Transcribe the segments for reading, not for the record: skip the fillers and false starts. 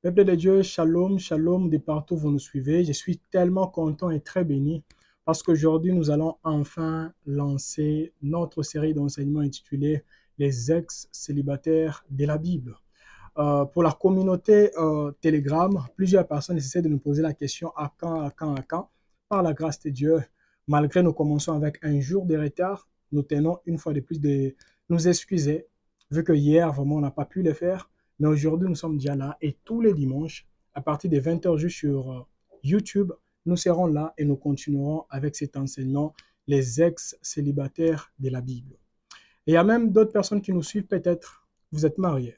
Peuple de Dieu, shalom, shalom de partout où vous nous suivez. Je suis tellement content et très béni parce qu'aujourd'hui, nous allons enfin lancer notre série d'enseignements intitulée Les ex-célibataires de la Bible. Pour la communauté Telegram, plusieurs personnes essaient de nous poser la question à quand, à quand, à quand. Par la grâce de Dieu, malgré nous commençons avec un jour de retard, nous tenons une fois de plus de nous excuser, vu que hier, vraiment, on n'a pas pu le faire. Mais aujourd'hui, nous sommes déjà là et tous les dimanches, à partir de 20h juste sur YouTube, nous serons là et nous continuerons avec cet enseignement, les ex-célibataires de la Bible. Et il y a même d'autres personnes qui nous suivent, peut-être, vous êtes mariés.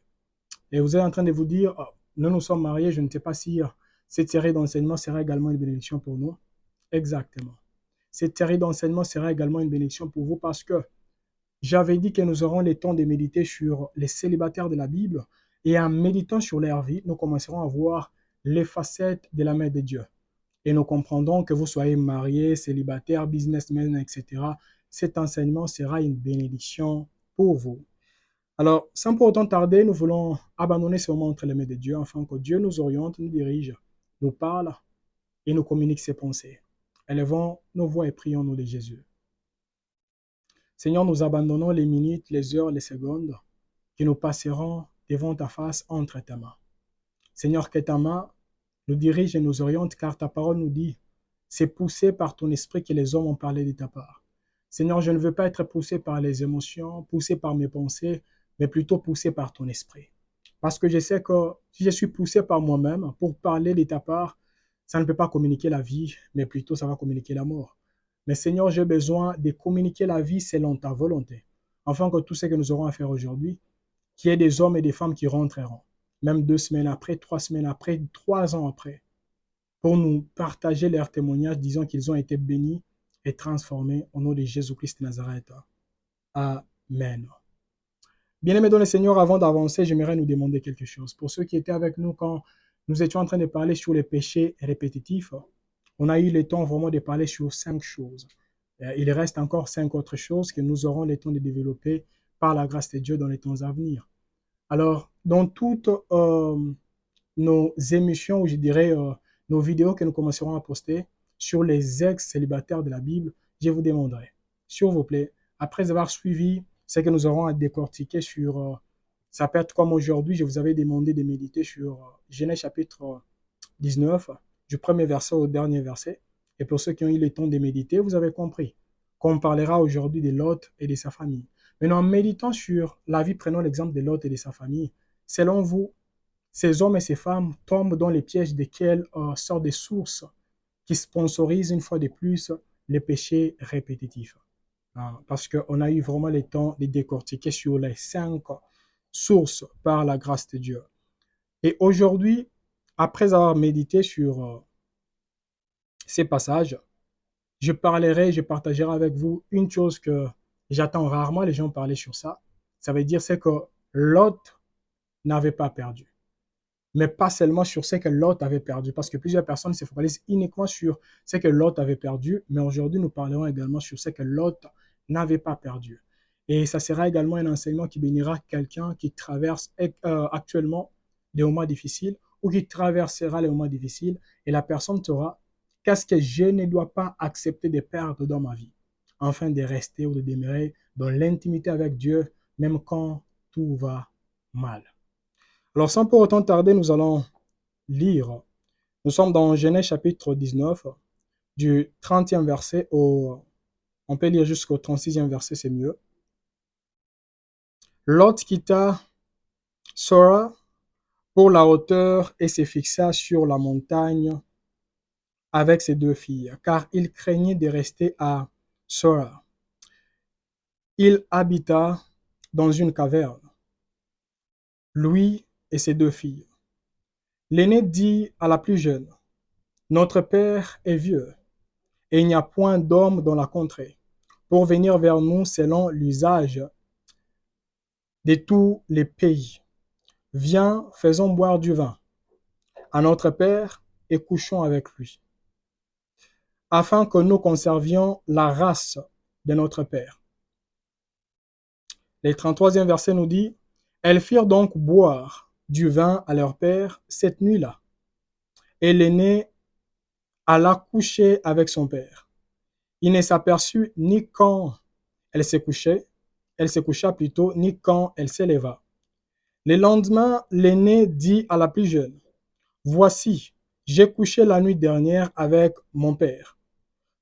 Et vous êtes en train de vous dire, oh, nous sommes mariés, je ne sais pas si cette série d'enseignements sera également une bénédiction pour nous. Exactement. Cette série d'enseignements sera également une bénédiction pour vous parce que j'avais dit que nous aurons le temps de méditer sur les célibataires de la Bible et en méditant sur leur vie, nous commencerons à voir les facettes de la main de Dieu. Et nous comprendrons que vous soyez marié, célibataire, businessman, etc. Cet enseignement sera une bénédiction pour vous. Alors, sans pour autant tarder, nous voulons abandonner ce moment entre les mains de Dieu afin que Dieu nous oriente, nous dirige, nous parle et nous communique ses pensées. Élevons nos voix et prions au nom de Jésus. Seigneur, nous abandonnons les minutes, les heures, les secondes que nous passerons devant ta face entre tes mains. Seigneur, que ta main nous dirige et nous oriente, car ta parole nous dit, c'est poussé par ton esprit que les hommes ont parlé de ta part. Seigneur, je ne veux pas être poussé par les émotions, poussé par mes pensées, mais plutôt poussé par ton esprit. Parce que je sais que si je suis poussé par moi-même pour parler de ta part, ça ne peut pas communiquer la vie, mais plutôt ça va communiquer la mort. Mais Seigneur, j'ai besoin de communiquer la vie selon ta volonté, afin que tout ce que nous aurons à faire aujourd'hui, qu'il y ait des hommes et des femmes qui rentreront, même 2 semaines après, 3 semaines après, 3 ans après, pour nous partager leurs témoignages, disant qu'ils ont été bénis et transformés au nom de Jésus-Christ de Nazareth. Amen. Bien-aimés dans le Seigneur, avant d'avancer, j'aimerais nous demander quelque chose. Pour ceux qui étaient avec nous quand nous étions en train de parler sur les péchés répétitifs, on a eu le temps vraiment de parler sur 5 choses. Il reste encore 5 autres choses que nous aurons le temps de développer par la grâce de Dieu dans les temps à venir. Alors, dans toutes nos émissions, ou je dirais nos vidéos que nous commencerons à poster sur les ex-célibataires de la Bible, je vous demanderai, s'il vous plaît, après avoir suivi ce que nous aurons à décortiquer sur, ça peut être comme aujourd'hui, je vous avais demandé de méditer sur Genèse chapitre 19, du premier verset au dernier verset. Et pour ceux qui ont eu le temps de méditer, vous avez compris qu'on parlera aujourd'hui de Lot et de sa famille. Maintenant, en méditant sur la vie, prenons l'exemple de Lot et de sa famille. Selon vous, ces hommes et ces femmes tombent dans les pièges desquels sortent des sources qui sponsorisent une fois de plus les péchés répétitifs. Parce qu'on a eu vraiment le temps de décortiquer sur les 5 sources par la grâce de Dieu. Et aujourd'hui, après avoir médité sur ces passages, je partagerai avec vous une chose que j'attends rarement les gens parler sur ça. Ça veut dire c'est que Lot n'avait pas perdu. Mais pas seulement sur ce que Lot avait perdu, parce que plusieurs personnes se focalisent uniquement sur ce que Lot avait perdu, mais aujourd'hui nous parlerons également sur ce que Lot n'avait pas perdu. Et ça sera également un enseignement qui bénira quelqu'un qui traverse actuellement des moments difficiles ou qui traversera les moments difficiles, et la personne saura qu'est-ce que je ne dois pas accepter de perdre dans ma vie, afin de rester ou de demeurer dans l'intimité avec Dieu, même quand tout va mal. Alors, sans pour autant tarder, nous allons lire. Nous sommes dans Genèse chapitre 19, du 30e verset au... On peut lire jusqu'au 36e verset, c'est mieux. Lot quitta Sora pour la hauteur et se fixa sur la montagne avec ses 2 filles, car il craignait de rester à Sora. Il habita dans une caverne, lui et ses 2 filles. L'aîné dit à la plus jeune, notre père est vieux, et il n'y a point d'homme dans la contrée pour venir vers nous selon l'usage de tous les pays. Viens, faisons boire du vin à notre père et couchons avec lui, afin que nous conservions la race de notre père. Le 33e verset nous dit, elles firent donc boire du vin à leur père cette nuit-là. Et l'aîné alla coucher avec son père. Il ne s'aperçut ni quand elle se coucha plutôt, ni quand elle s'éleva. Le lendemain, l'aîné dit à la plus jeune, voici, j'ai couché la nuit dernière avec mon père.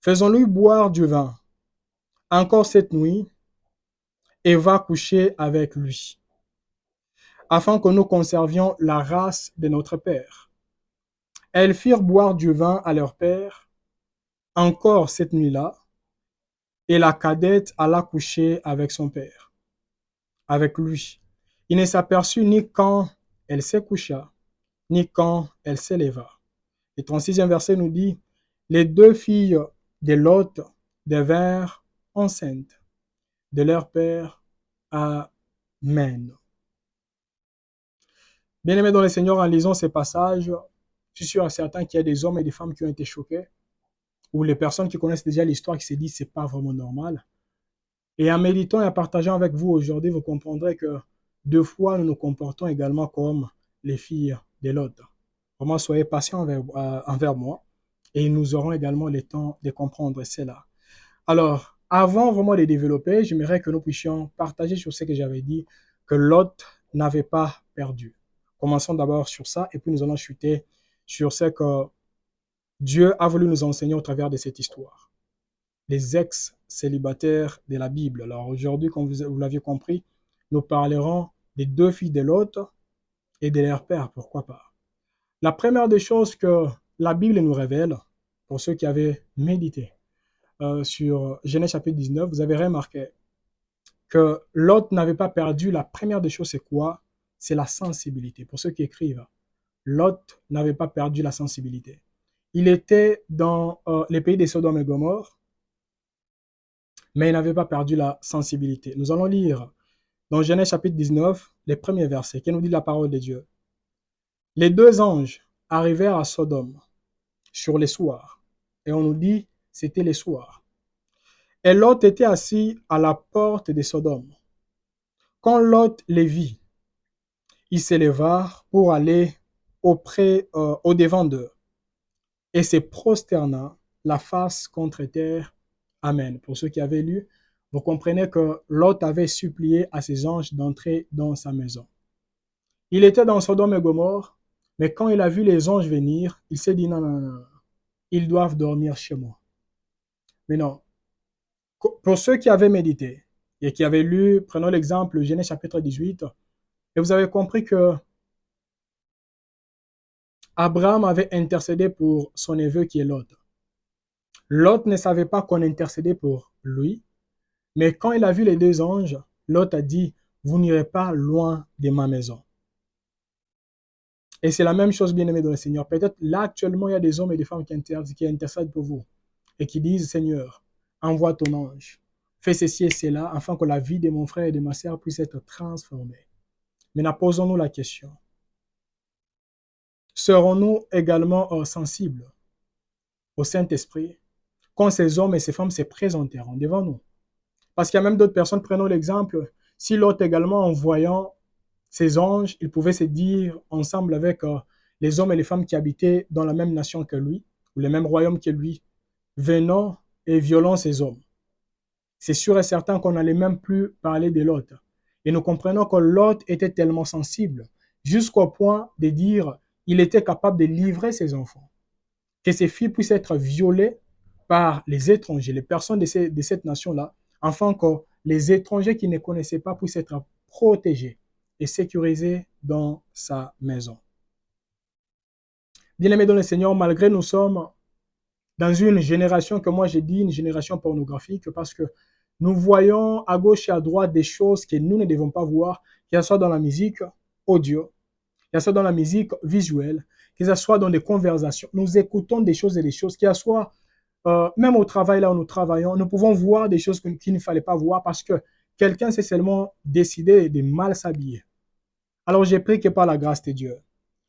Faisons-lui boire du vin encore cette nuit et va coucher avec lui, afin que nous conservions la race de notre père. Elles firent boire du vin à leur père encore cette nuit-là, et la cadette alla coucher avec son père, avec lui. Il ne s'aperçut ni quand elle se coucha, ni quand elle s'éleva. Le 36e verset nous dit, les deux filles de Lot devinrent enceintes de leur père. Amen. Bien-aimés dans le Seigneur, en lisant ces passages, je suis sûr et certain qu'il y a des hommes et des femmes qui ont été choqués, ou les personnes qui connaissent déjà l'histoire qui se disent que ce n'est pas vraiment normal. Et en méditant et en partageant avec vous aujourd'hui, vous comprendrez que deux fois, nous nous comportons également comme les filles de Lot. Vraiment, soyez patients envers moi et nous aurons également le temps de comprendre cela. Alors, avant vraiment de développer, j'aimerais que nous puissions partager sur ce que j'avais dit, que Lot n'avait pas perdu. Commençons d'abord sur ça et puis nous allons chuter sur ce que Dieu a voulu nous enseigner au travers de cette histoire. Les ex-célibataires de la Bible. Alors aujourd'hui, comme vous l'aviez compris, nous parlerons des deux filles de Lot et de leur père, pourquoi pas. La première des choses que la Bible nous révèle, pour ceux qui avaient médité sur Genèse chapitre 19, vous avez remarqué que Lot n'avait pas perdu. La première des choses, c'est quoi? C'est la sensibilité. Pour ceux qui écrivent, Lot n'avait pas perdu la sensibilité. Il était dans les pays de Sodome et Gomorrhe, mais il n'avait pas perdu la sensibilité. Nous allons lire dans Genèse chapitre 19, les premiers versets, qui nous dit la parole de Dieu. Les deux anges arrivèrent à Sodome sur les soirs, et on nous dit c'était les soirs. Et Lot était assis à la porte de Sodome. Quand Lot les vit, il s'éleva pour aller au-devant d'eux, et se prosterna la face contre terre. Amen. Pour ceux qui avaient lu, vous comprenez que Lot avait supplié à ses anges d'entrer dans sa maison. Il était dans Sodome et Gomorrhe, mais quand il a vu les anges venir, il s'est dit non, non, non, ils doivent dormir chez moi. Mais non. Pour ceux qui avaient médité et qui avaient lu, prenons l'exemple Genèse chapitre 18, et vous avez compris que Abraham avait intercédé pour son neveu qui est Lot. Lot ne savait pas qu'on intercédait pour lui, mais quand il a vu les deux anges, Lot a dit, vous n'irez pas loin de ma maison. Et c'est la même chose, bien-aimé dans le Seigneur. Peut-être là, actuellement, il y a des hommes et des femmes qui intercèdent pour vous et qui disent, Seigneur, envoie ton ange, fais ceci et cela, afin que la vie de mon frère et de ma sœur puisse être transformée. Maintenant, posons-nous la question. Serons-nous également sensibles au Saint-Esprit quand ces hommes et ces femmes se présenteront devant nous? Parce qu'il y a même d'autres personnes, prenons l'exemple, si l'autre également, en voyant ces anges, ils pouvaient se dire ensemble avec les hommes et les femmes qui habitaient dans la même nation que lui, ou le même royaume que lui, venons et violons ces hommes. C'est sûr et certain qu'on n'allait même plus parler de Lot. Et nous comprenons que Lot était tellement sensible, jusqu'au point de dire il était capable de livrer ses enfants, que ses filles puissent être violées par les étrangers, les personnes de cette nation-là, afin que les étrangers qui ne connaissaient pas puissent être protégés et sécurisés dans sa maison. Bien-aimés dans le Seigneur, malgré nous sommes dans une génération que moi j'ai dit une génération pornographique parce que nous voyons à gauche et à droite des choses que nous ne devons pas voir, que ce soit dans la musique audio, que ce soit dans la musique visuelle, que ce soit dans des conversations. Nous écoutons des choses et des choses, que ce soit même au travail là où nous travaillons, nous pouvons voir des choses qu'il ne fallait pas voir parce que quelqu'un s'est seulement décidé de mal s'habiller. Alors j'ai pris que par la grâce de Dieu,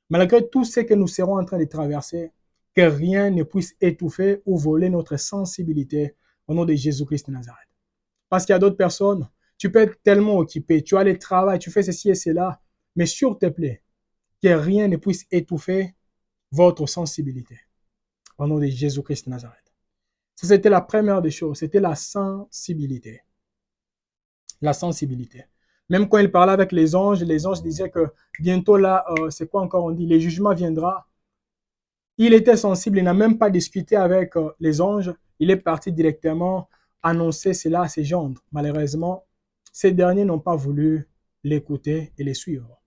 malgré tout ce que nous serons en train de traverser, que rien ne puisse étouffer ou voler notre sensibilité au nom de Jésus-Christ de Nazareth. Parce qu'il y a d'autres personnes, tu peux être tellement occupé, tu as le travail, tu fais ceci et cela, mais s'il te plaît, que rien ne puisse étouffer votre sensibilité. Au nom de Jésus-Christ de Nazareth. Ça, c'était la première des choses, c'était la sensibilité. La sensibilité. Même quand il parlait avec les anges disaient que bientôt là, c'est quoi encore on dit, le jugement viendra. Il était sensible, il n'a même pas discuté avec les anges, il est parti directement annoncer cela à ses gendres. Malheureusement, ces derniers n'ont pas voulu l'écouter et les suivre.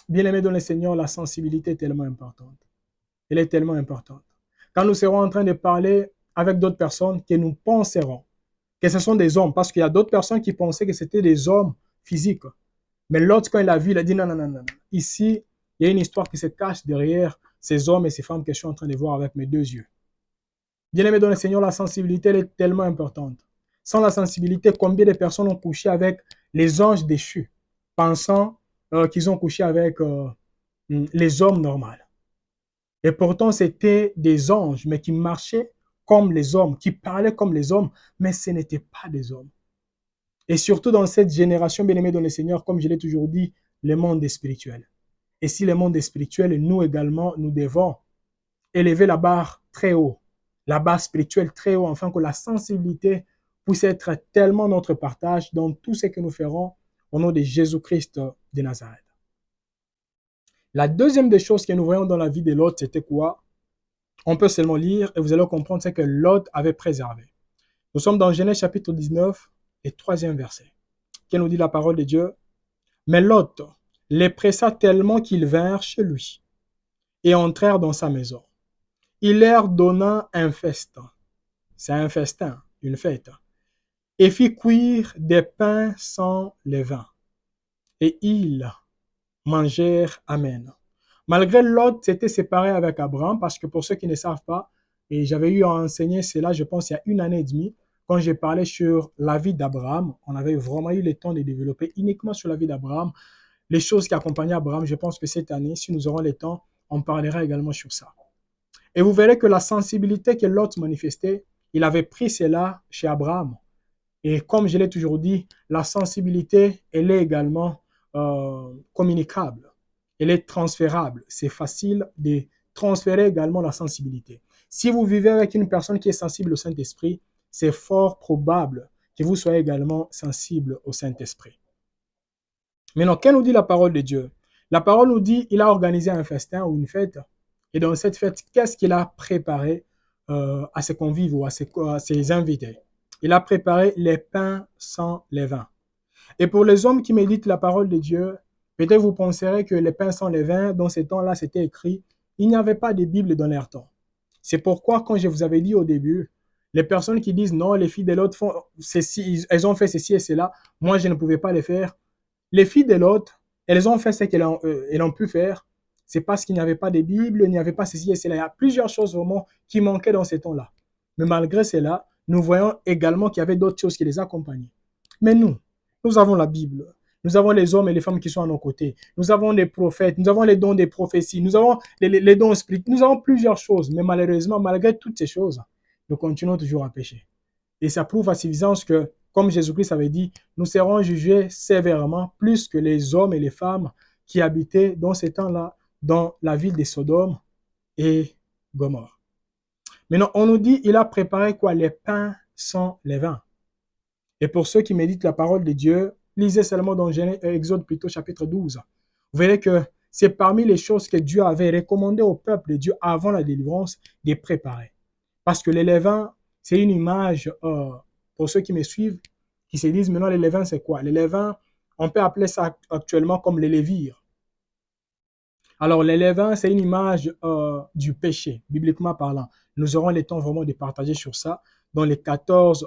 Bien-aimé dans le Seigneur, la sensibilité est tellement importante. Elle est tellement importante. Quand nous serons en train de parler avec d'autres personnes que nous penserons que ce sont des hommes, parce qu'il y a d'autres personnes qui pensaient que c'était des hommes physiques. Mais l'autre, quand il a vu, il a dit non, non, non, non. Ici, il y a une histoire qui se cache derrière ces hommes et ces femmes que je suis en train de voir avec mes deux yeux. Bien-aimé dans le Seigneur, la sensibilité elle est tellement importante. Sans la sensibilité, combien de personnes ont couché avec les anges déchus, pensant qu'ils ont couché avec les hommes normaux. Et pourtant, c'était des anges, mais qui marchaient comme les hommes, qui parlaient comme les hommes, mais ce n'étaient pas des hommes. Et surtout dans cette génération, bien-aimée dans le Seigneur, comme je l'ai toujours dit, le monde est spirituel. Et si le monde est spirituel, nous également, nous devons élever la barre très haut, la barre spirituelle très haut, afin que la sensibilité puisse être tellement notre partage dans tout ce que nous ferons au nom de Jésus-Christ de Nazareth. La deuxième des choses que nous voyons dans la vie de Lot, c'était quoi? On peut seulement lire et vous allez comprendre, c'est que Lot avait préservé. Nous sommes dans Genèse chapitre 19 et 3e verset, qui nous dit la parole de Dieu. Mais Lot les pressa tellement qu'ils vinrent chez lui et entrèrent dans sa maison. Il leur donna un festin, c'est un festin, une fête, et fit cuire des pains sans levain. Et ils mangèrent. Amen. Malgré Lot s'était séparé avec Abraham, parce que pour ceux qui ne savent pas, et j'avais eu à enseigner cela, je pense, il y a 1 année et demie, quand j'ai parlé sur la vie d'Abraham, on avait vraiment eu le temps de développer uniquement sur la vie d'Abraham, les choses qui accompagnaient Abraham. Je pense que cette année, si nous aurons le temps, on parlera également sur ça. Et vous verrez que la sensibilité que Lot manifestait, il avait pris cela chez Abraham. Et comme je l'ai toujours dit, la sensibilité, elle est également communicable. Elle est transférable. C'est facile de transférer également la sensibilité. Si vous vivez avec une personne qui est sensible au Saint-Esprit, c'est fort probable que vous soyez également sensible au Saint-Esprit. Maintenant, qu'est-ce nous dit la parole de Dieu? La parole nous dit qu'il a organisé un festin ou une fête. Et dans cette fête, qu'est-ce qu'il a préparé à ses convives ou à ses invités? Il a préparé les pains sans levain. Et pour les hommes qui méditent la parole de Dieu, peut-être vous penserez que les pains sans levain, dans ces temps-là, c'était écrit. Il n'y avait pas de Bible dans leur temps. C'est pourquoi, quand je vous avais dit au début, les personnes qui disent non, les filles de l'autre font ceci, elles ont fait ceci et cela, moi je ne pouvais pas le faire. Les filles de l'autre, elles ont fait ce qu'elles ont pu faire. C'est parce qu'il n'y avait pas de Bible, il n'y avait pas ceci et cela. Il y a plusieurs choses vraiment qui manquaient dans ces temps-là. Mais malgré cela, nous voyons également qu'il y avait d'autres choses qui les accompagnaient. Mais nous avons la Bible. Nous avons les hommes et les femmes qui sont à nos côtés. Nous avons les prophètes. Nous avons les dons des prophéties. Nous avons les dons spirituels. Nous avons plusieurs choses. Mais malheureusement, malgré toutes ces choses, nous continuons toujours à pécher. Et ça prouve à suffisance que, comme Jésus-Christ avait dit, nous serons jugés sévèrement plus que les hommes et les femmes qui habitaient dans ces temps-là, dans la ville de Sodome et Gomorrhe. Maintenant, on nous dit, il a préparé quoi? Les pains sans levain. Et pour ceux qui méditent la parole de Dieu, lisez seulement dans Exode plutôt chapitre 12. Vous verrez que c'est parmi les choses que Dieu avait recommandé au peuple de Dieu avant la délivrance de préparer. Parce que les levains, c'est une image, pour ceux qui me suivent, qui se disent maintenant les levains c'est quoi? Les levains, on peut appeler ça actuellement comme les lévires. Alors les levains, c'est une image du péché, bibliquement parlant. Nous aurons le temps vraiment de partager sur ça dans les 14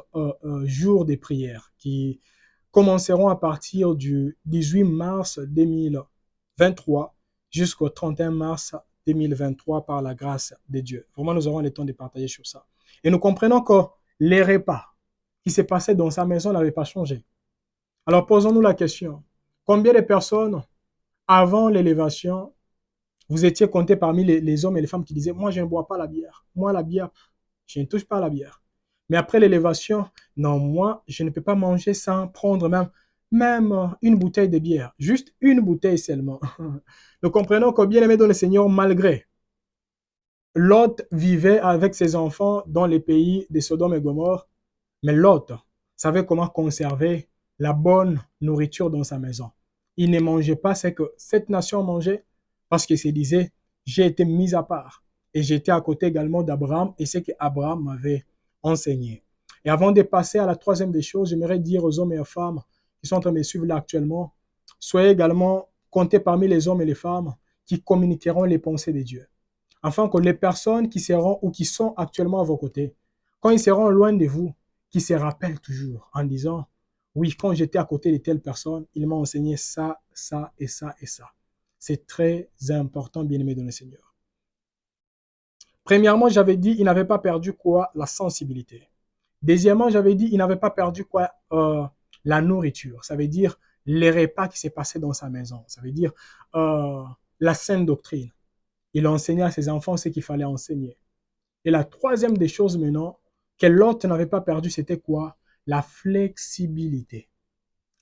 jours de prière qui commenceront à partir du 18 mars 2023 jusqu'au 31 mars 2023 par la grâce de Dieu. Vraiment, nous aurons le temps de partager sur ça. Et nous comprenons que les repas qui se passaient dans sa maison n'avaient pas changé. Alors posons-nous la question, combien de personnes avant l'élévation, vous étiez comptés parmi les hommes et les femmes qui disaient, moi je ne bois pas la bière, moi la bière, je ne touche pas à la bière. Mais après l'élévation, non, moi je ne peux pas manger sans prendre même une bouteille de bière, juste une bouteille seulement. Nous comprenons que bien aimé dans le Seigneur, malgré Lot vivait avec ses enfants dans les pays de Sodome et Gomorre, mais Lot savait comment conserver la bonne nourriture dans sa maison. Il ne mangeait pas ce que cette nation mangeait parce qu'il se disait, j'ai été mis à part et j'étais à côté également d'Abraham et ce qu'Abraham m'avait enseigné. Et avant de passer à la troisième des choses, j'aimerais dire aux hommes et aux femmes qui sont en train de me suivre là actuellement, soyez également comptés parmi les hommes et les femmes qui communiqueront les pensées de Dieu. Afin que les personnes qui seront ou qui sont actuellement à vos côtés, quand ils seront loin de vous, qui se rappellent toujours en disant, oui, quand j'étais à côté de telle personne, il m'a enseigné ça, ça et ça et ça. C'est très important, bien-aimé dans le Seigneur. Premièrement, j'avais dit, il n'avait pas perdu quoi? La sensibilité. Deuxièmement, j'avais dit, il n'avait pas perdu quoi? La nourriture. Ça veut dire les repas qui s'est passé dans sa maison. Ça veut dire la saine doctrine. Il a enseigné à ses enfants ce qu'il fallait enseigner. Et la troisième des choses maintenant, que l'autre n'avait pas perdu, c'était quoi? La flexibilité.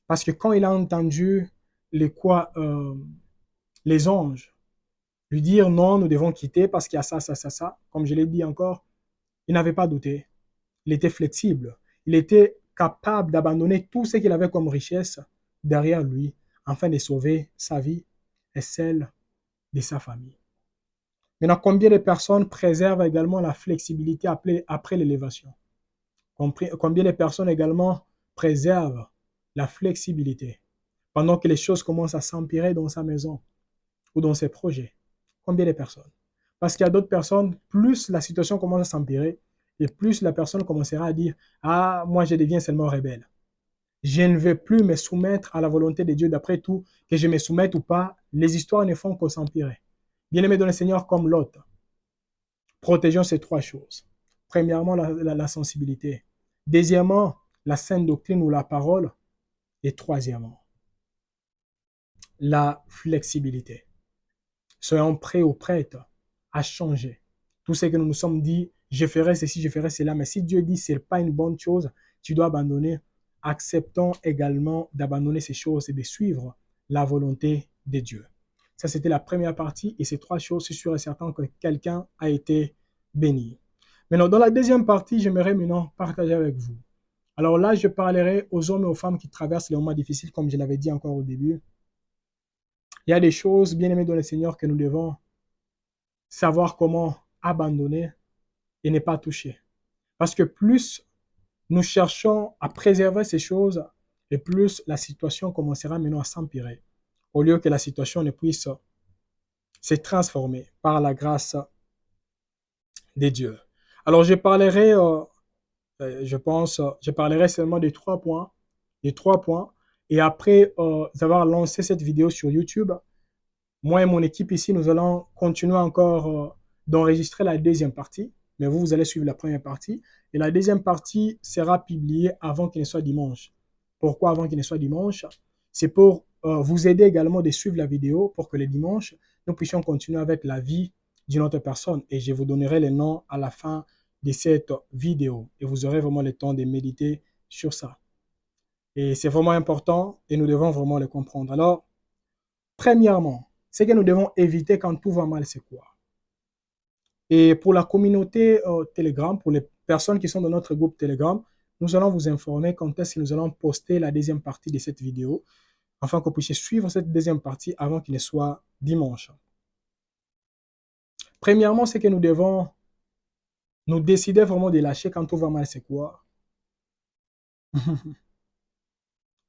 Parce que quand il a entendu les anges lui dire non, nous devons quitter parce qu'il y a ça, ça, ça, ça, comme je l'ai dit encore, il n'avait pas douté. Il était flexible. Il était capable d'abandonner tout ce qu'il avait comme richesse derrière lui afin de sauver sa vie et celle de sa famille. Maintenant, combien de personnes préservent également la flexibilité après l'élévation? Combien de personnes également préservent la flexibilité pendant que les choses commencent à s'empirer dans sa maison ou dans ses projets? Combien de personnes? Parce qu'il y a d'autres personnes, plus la situation commence à s'empirer et plus la personne commencera à dire, ah, moi je deviens seulement rebelle. Je ne veux plus me soumettre à la volonté de Dieu. D'après tout, que je me soumette ou pas, les histoires ne font que s'empirer. Bien-aimé dans le Seigneur comme l'autre, protégeons ces trois choses. Premièrement, la sensibilité. Deuxièmement, la sainte doctrine ou la parole. Et troisièmement, la flexibilité. Soyons prêts ou prêtes à changer. Tout ce que nous nous sommes dit, je ferai ceci, je ferai cela, mais si Dieu dit que ce n'est pas une bonne chose, tu dois abandonner. Acceptons également d'abandonner ces choses et de suivre la volonté de Dieu. Ça, c'était la première partie et ces trois choses, c'est sûr et certain que quelqu'un a été béni. Maintenant, dans la deuxième partie, j'aimerais maintenant partager avec vous. Alors là, je parlerai aux hommes et aux femmes qui traversent les moments difficiles, comme je l'avais dit encore au début. Il y a des choses, bien aimées dans le Seigneur, que nous devons savoir comment abandonner et ne pas toucher. Parce que plus nous cherchons à préserver ces choses, et plus la situation commencera maintenant à s'empirer, au lieu que la situation ne puisse se transformer par la grâce de Dieu. Alors je parlerai, je parlerai seulement des trois points, et après avoir lancé cette vidéo sur YouTube, moi et mon équipe ici, nous allons continuer encore d'enregistrer la deuxième partie, mais vous allez suivre la première partie. Et la deuxième partie sera publiée avant qu'il ne soit dimanche. Pourquoi avant qu'il ne soit dimanche? C'est pour vous aider également de suivre la vidéo pour que le dimanche, nous puissions continuer avec la vie d'une autre personne. Et je vous donnerai les noms à la fin de cette vidéo. Et vous aurez vraiment le temps de méditer sur ça. Et c'est vraiment important et nous devons vraiment le comprendre. Alors, premièrement, ce que nous devons éviter quand tout va mal, c'est quoi? Et pour la communauté Telegram, pour les personnes qui sont dans notre groupe Telegram, nous allons vous informer quand est-ce que nous allons poster la deuxième partie de cette vidéo, afin que vous puissiez suivre cette deuxième partie avant qu'il ne soit dimanche. Premièrement, ce que nous devons nous décider vraiment de lâcher quand tout va mal, c'est quoi?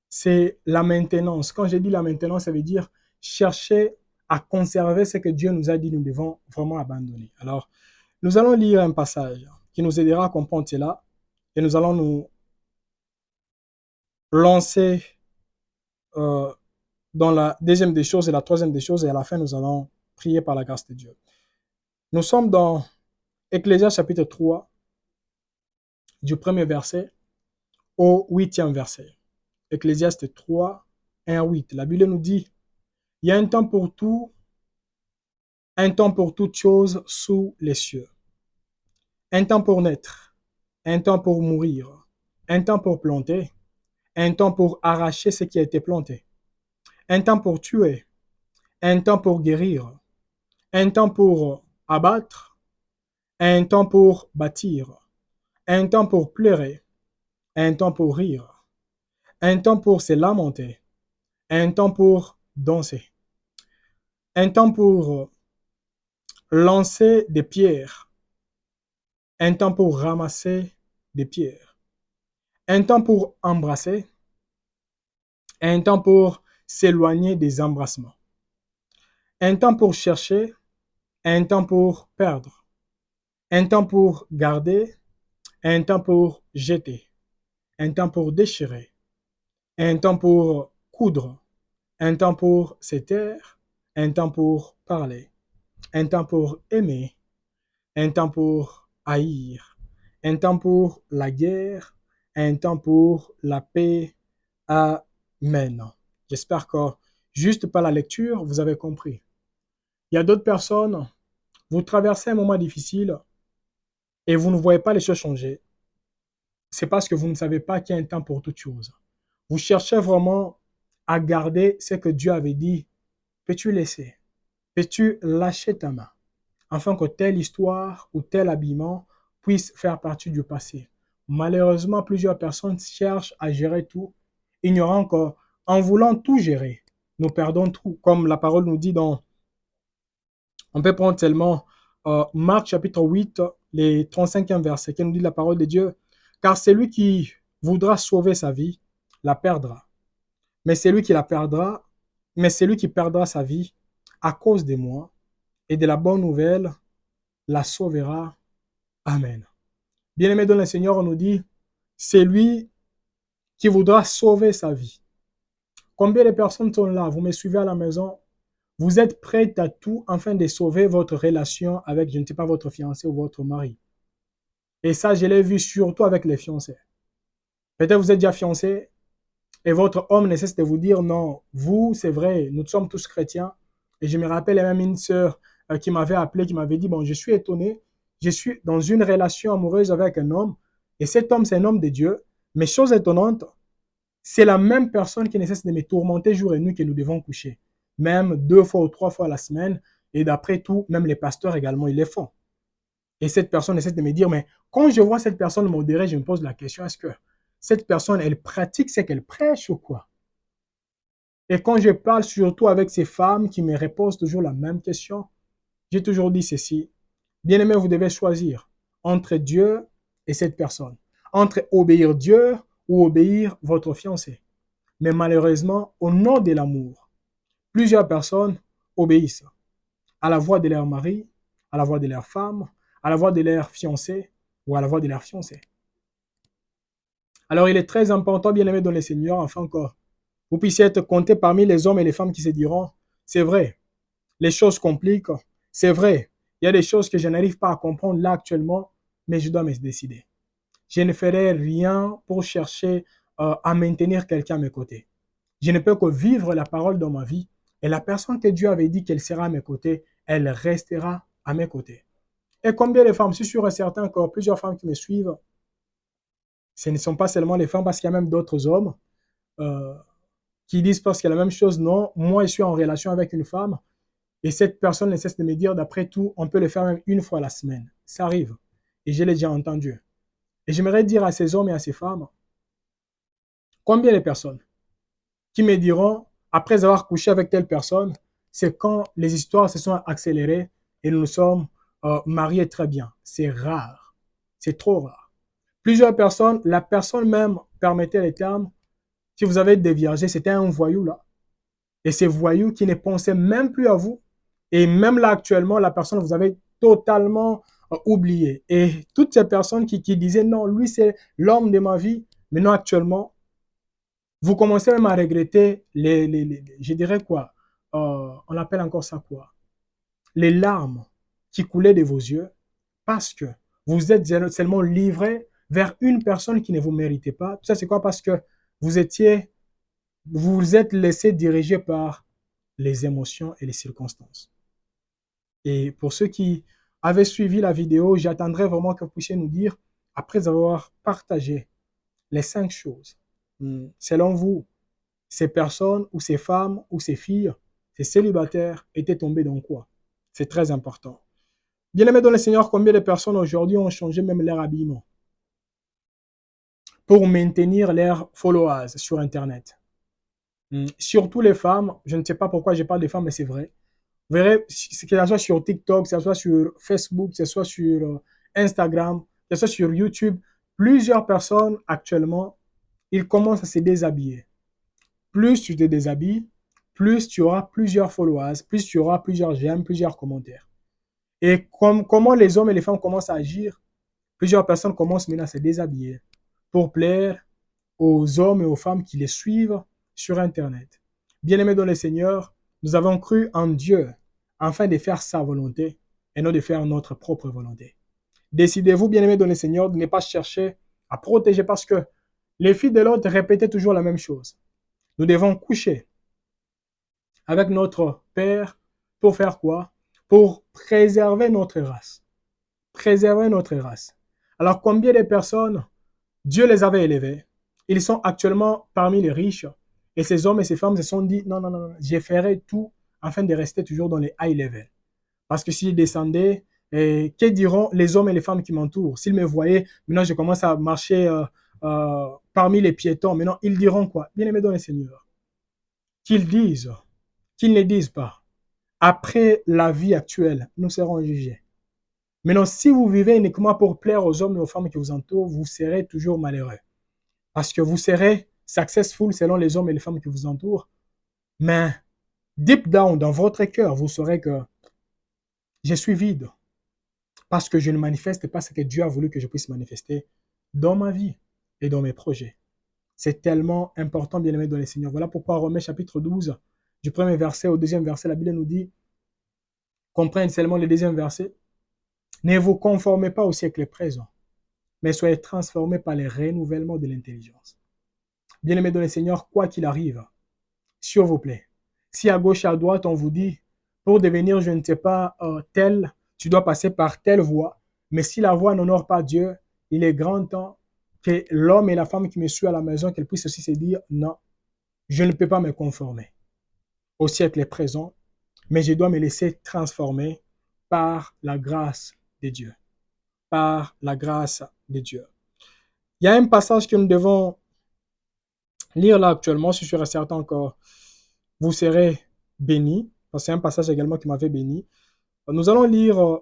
C'est la maintenance. Quand je dis la maintenance, ça veut dire chercher à conserver ce que Dieu nous a dit, nous devons vraiment abandonner. Alors, nous allons lire un passage qui nous aidera à comprendre cela et nous allons nous lancer dans la deuxième des choses et la troisième des choses et à la fin, nous allons prier par la grâce de Dieu. Nous sommes dans Ecclésiaste chapitre 3, du premier verset au 8e verset. Ecclésiaste 3, 1 à 8. La Bible nous dit, il y a un temps pour tout, un temps pour toutes choses sous les cieux. Un temps pour naître, un temps pour mourir, un temps pour planter, un temps pour arracher ce qui a été planté, un temps pour tuer, un temps pour guérir, un temps pour abattre, un temps pour bâtir, un temps pour pleurer, un temps pour rire, un temps pour se lamenter, un temps pour danser, un temps pour lancer des pierres, un temps pour ramasser des pierres, un temps pour embrasser, un temps pour s'éloigner des embrassements, un temps pour chercher, un temps pour perdre, un temps pour garder, un temps pour jeter, un temps pour déchirer, un temps pour coudre, un temps pour se taire, un temps pour parler, un temps pour aimer, un temps pour haïr, un temps pour la guerre, un temps pour la paix. Amen. J'espère que juste par la lecture, vous avez compris. Il y a d'autres personnes, vous traversez un moment difficile et vous ne voyez pas les choses changer. C'est parce que vous ne savez pas qu'il y a un temps pour toute chose. Vous cherchez vraiment à garder ce que Dieu avait dit. Peux-tu laisser? Peux-tu lâcher ta main? Afin que telle histoire ou tel habillement puisse faire partie du passé. Malheureusement, plusieurs personnes cherchent à gérer tout, ignorant qu'en voulant tout gérer, nous perdons tout. Comme la parole nous dit on peut prendre seulement Marc chapitre 8, les 35e verset, qui nous dit la parole de Dieu. Car celui qui voudra sauver sa vie, la perdra. Mais celui qui perdra sa vie à cause de moi et de la bonne nouvelle, la sauvera. Amen. Bien-aimé dans le Seigneur, on nous dit, c'est lui qui voudra sauver sa vie. Combien de personnes sont là? Vous me suivez à la maison? Vous êtes prêts à tout afin de sauver votre relation avec, je ne sais pas, votre fiancé ou votre mari. Et ça, je l'ai vu surtout avec les fiancés. Peut-être vous êtes déjà fiancé et votre homme ne cesse de vous dire, non, vous, c'est vrai, nous sommes tous chrétiens. Et je me rappelle même une sœur qui m'avait appelé, qui m'avait dit, bon, je suis étonné, je suis dans une relation amoureuse avec un homme, et cet homme, c'est un homme de Dieu. Mais chose étonnante, c'est la même personne qui ne cesse de me tourmenter jour et nuit que nous devons coucher. Même 2 fois ou 3 fois la semaine. Et d'après tout, même les pasteurs également, ils le font. Et cette personne essaie de me dire, mais quand je vois cette personne modérée, je me pose la question, est-ce que cette personne, elle pratique ce qu'elle prêche ou quoi? Et quand je parle surtout avec ces femmes qui me répondent toujours la même question, j'ai toujours dit ceci. Bien-aimé, vous devez choisir entre Dieu et cette personne. Entre obéir Dieu ou obéir votre fiancé. Mais malheureusement, au nom de l'amour, plusieurs personnes obéissent à la voix de leur mari, à la voix de leur femme, à la voix de leur fiancé ou à la voix de leur fiancé. Alors il est très important, bien-aimé dans le Seigneur, afin que vous puissiez être comptés parmi les hommes et les femmes qui se diront, c'est vrai, les choses compliquent, c'est vrai, il y a des choses que je n'arrive pas à comprendre là actuellement, mais je dois me décider. Je ne ferai rien pour chercher à maintenir quelqu'un à mes côtés. Je ne peux que vivre la parole dans ma vie et la personne que Dieu avait dit qu'elle sera à mes côtés, elle restera à mes côtés. Et combien de femmes, je suis sûr et certain que plusieurs femmes qui me suivent, ce ne sont pas seulement les femmes parce qu'il y a même d'autres hommes euh, qui disent parce qu'il y a la même chose. Non, moi je suis en relation avec une femme et cette personne ne cesse de me dire d'après tout, on peut le faire même une fois la semaine. Ça arrive et je l'ai déjà entendu. Et j'aimerais dire à ces hommes et à ces femmes, combien de personnes qui me diront, après avoir couché avec telle personne, c'est quand les histoires se sont accélérées et nous nous sommes mariés très bien. C'est rare. C'est trop rare. Plusieurs personnes, la personne même, permettez les termes, si vous avez déviagé, c'était un voyou là. Et ces voyous qui ne pensaient même plus à vous. Et même là actuellement, la personne, vous avez totalement oublié. Et toutes ces personnes qui disaient, non, lui c'est l'homme de ma vie, maintenant actuellement, vous commencez même à regretter je dirais quoi, on appelle encore ça quoi, les larmes qui coulaient de vos yeux parce que vous êtes seulement livré vers une personne qui ne vous méritait pas. Tout ça, c'est quoi? Parce que vous vous êtes laissé diriger par les émotions et les circonstances. Et pour ceux qui avaient suivi la vidéo, j'attendrai vraiment que vous puissiez nous dire, après avoir partagé les 5 choses, Selon vous, ces personnes ou ces femmes ou ces filles, ces célibataires étaient tombés dans quoi? C'est très important. Bien-aimés dans le Seigneur, combien de personnes aujourd'hui ont changé même leur habillement pour maintenir leurs followers sur Internet? Surtout les femmes, je ne sais pas pourquoi je parle des femmes, mais c'est vrai. Vous verrez, que ce soit sur TikTok, que ce soit sur Facebook, que ce soit sur Instagram, que ce soit sur YouTube, plusieurs personnes actuellement, ils commencent à se déshabiller. Plus tu te déshabilles, plus tu auras plusieurs followers, plus tu auras plusieurs j'aime, plusieurs commentaires. Et comment les hommes et les femmes commencent à agir, plusieurs personnes commencent maintenant à se déshabiller pour plaire aux hommes et aux femmes qui les suivent sur Internet. Bien-aimés dans le Seigneur, nous avons cru en Dieu afin de faire sa volonté et non de faire notre propre volonté. Décidez-vous, bien-aimés dans le Seigneur, de ne pas chercher à protéger parce que les filles de l'autre répétaient toujours la même chose. Nous devons coucher avec notre Père pour faire quoi? Pour préserver notre race. Préserver notre race. Alors, combien de personnes Dieu les avait élevés? Ils sont actuellement parmi les riches. Et ces hommes et ces femmes se sont dit, non, non, non, je ferai tout afin de rester toujours dans les high level. Parce que s'ils descendaient, que diront les hommes et les femmes qui m'entourent? S'ils me voyaient, maintenant je commence à marcher parmi les piétons. Maintenant, ils diront quoi? Bien-aimés dans le Seigneur. Qu'ils disent, qu'ils ne disent pas. Après la vie actuelle, nous serons jugés. Maintenant, si vous vivez uniquement pour plaire aux hommes et aux femmes qui vous entourent, vous serez toujours malheureux. Parce que vous serez successful selon les hommes et les femmes qui vous entourent. Mais deep down, dans votre cœur, vous saurez que je suis vide. Parce que je ne manifeste pas ce que Dieu a voulu que je puisse manifester dans ma vie et dans mes projets. C'est tellement important, bien aimé dans les Seigneurs. Voilà pourquoi Romains chapitre 12, du premier verset au deuxième verset, la Bible nous dit, comprenez seulement le deuxième verset, ne vous conformez pas au siècle présent, mais soyez transformés par le renouvellement de l'intelligence. Bien aimé dans le Seigneur, quoi qu'il arrive, s'il vous plaît, si à gauche et à droite on vous dit, pour devenir, je ne sais pas, tel, tu dois passer par telle voie, mais si la voie n'honore pas Dieu, il est grand temps que l'homme et la femme qui me suivent à la maison, qu'elles puissent aussi se dire, non, je ne peux pas me conformer au siècle présent, mais je dois me laisser transformer par la grâce de Dieu. Par la grâce de Dieu. Il y a un passage que nous devons lire là actuellement, si je suis certain encore, vous serez bénis, parce que c'est un passage également qui m'avait béni. Nous allons lire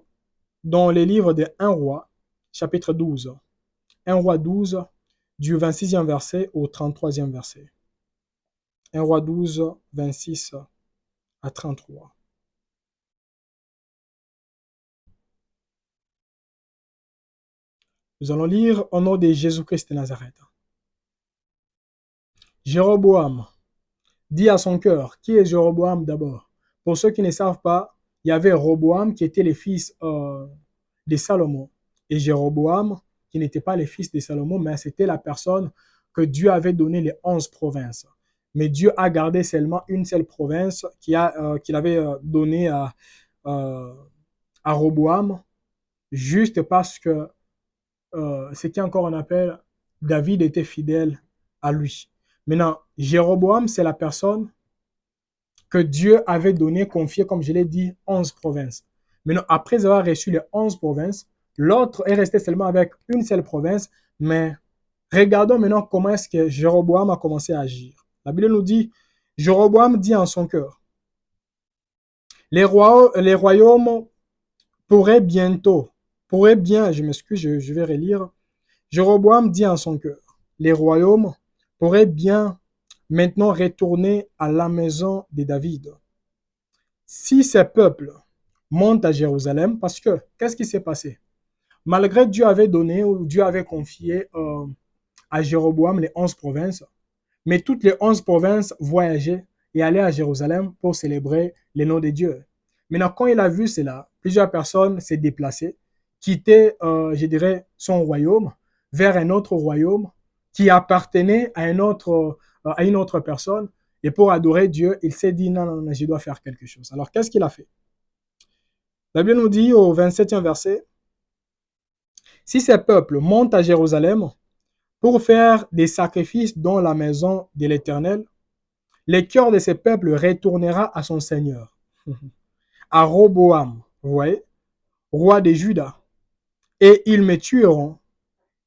dans les livres de 1 roi, chapitre 12. 1 roi 12, du 26e verset au 33e verset. 1 roi 12, 26 à 33. Nous allons lire au nom de Jésus-Christ de Nazareth. Jéroboam dit à son cœur, qui est Jéroboam d'abord? Pour ceux qui ne savent pas, il y avait Roboam qui était le fils de Salomon et Jéroboam qui n'était pas le fils de Salomon, mais c'était la personne que Dieu avait donné les 11 provinces. Mais Dieu a gardé seulement une seule province qu'il avait donnée à Roboam, juste parce que ce qui encore on appelle David était fidèle à lui. Maintenant, Jéroboam, c'est la personne que Dieu avait donné, confié, comme je l'ai dit, 11 provinces. Maintenant, après avoir reçu les 11 provinces, l'autre est resté seulement avec une seule province, mais regardons maintenant comment est-ce que Jéroboam a commencé à agir. La Bible nous dit, Jéroboam dit en son cœur, les royaumes pourraient bien, je m'excuse, je vais relire, Jéroboam dit en son cœur, les royaumes pourraient bien maintenant retourner à la maison de David. Si ces peuples montent à Jérusalem, parce que, qu'est-ce qui s'est passé? Malgré Dieu avait donné, ou Dieu avait confié à Jéroboam les 11 provinces, mais toutes les 11 provinces voyageaient et allaient à Jérusalem pour célébrer le nom de Dieu. Maintenant, quand il a vu cela, plusieurs personnes s'est déplacées, quittaient, je dirais, son royaume vers un autre royaume qui appartenait à une autre personne. Et pour adorer Dieu, il s'est dit, non, non, non, je dois faire quelque chose. Alors, qu'est-ce qu'il a fait? La Bible nous dit au 27e verset, si ces peuples montent à Jérusalem, pour faire des sacrifices dans la maison de l'Éternel, le cœur de ce peuple retournera à son Seigneur, à Roboam, vous voyez, roi de Juda, et ils me tueront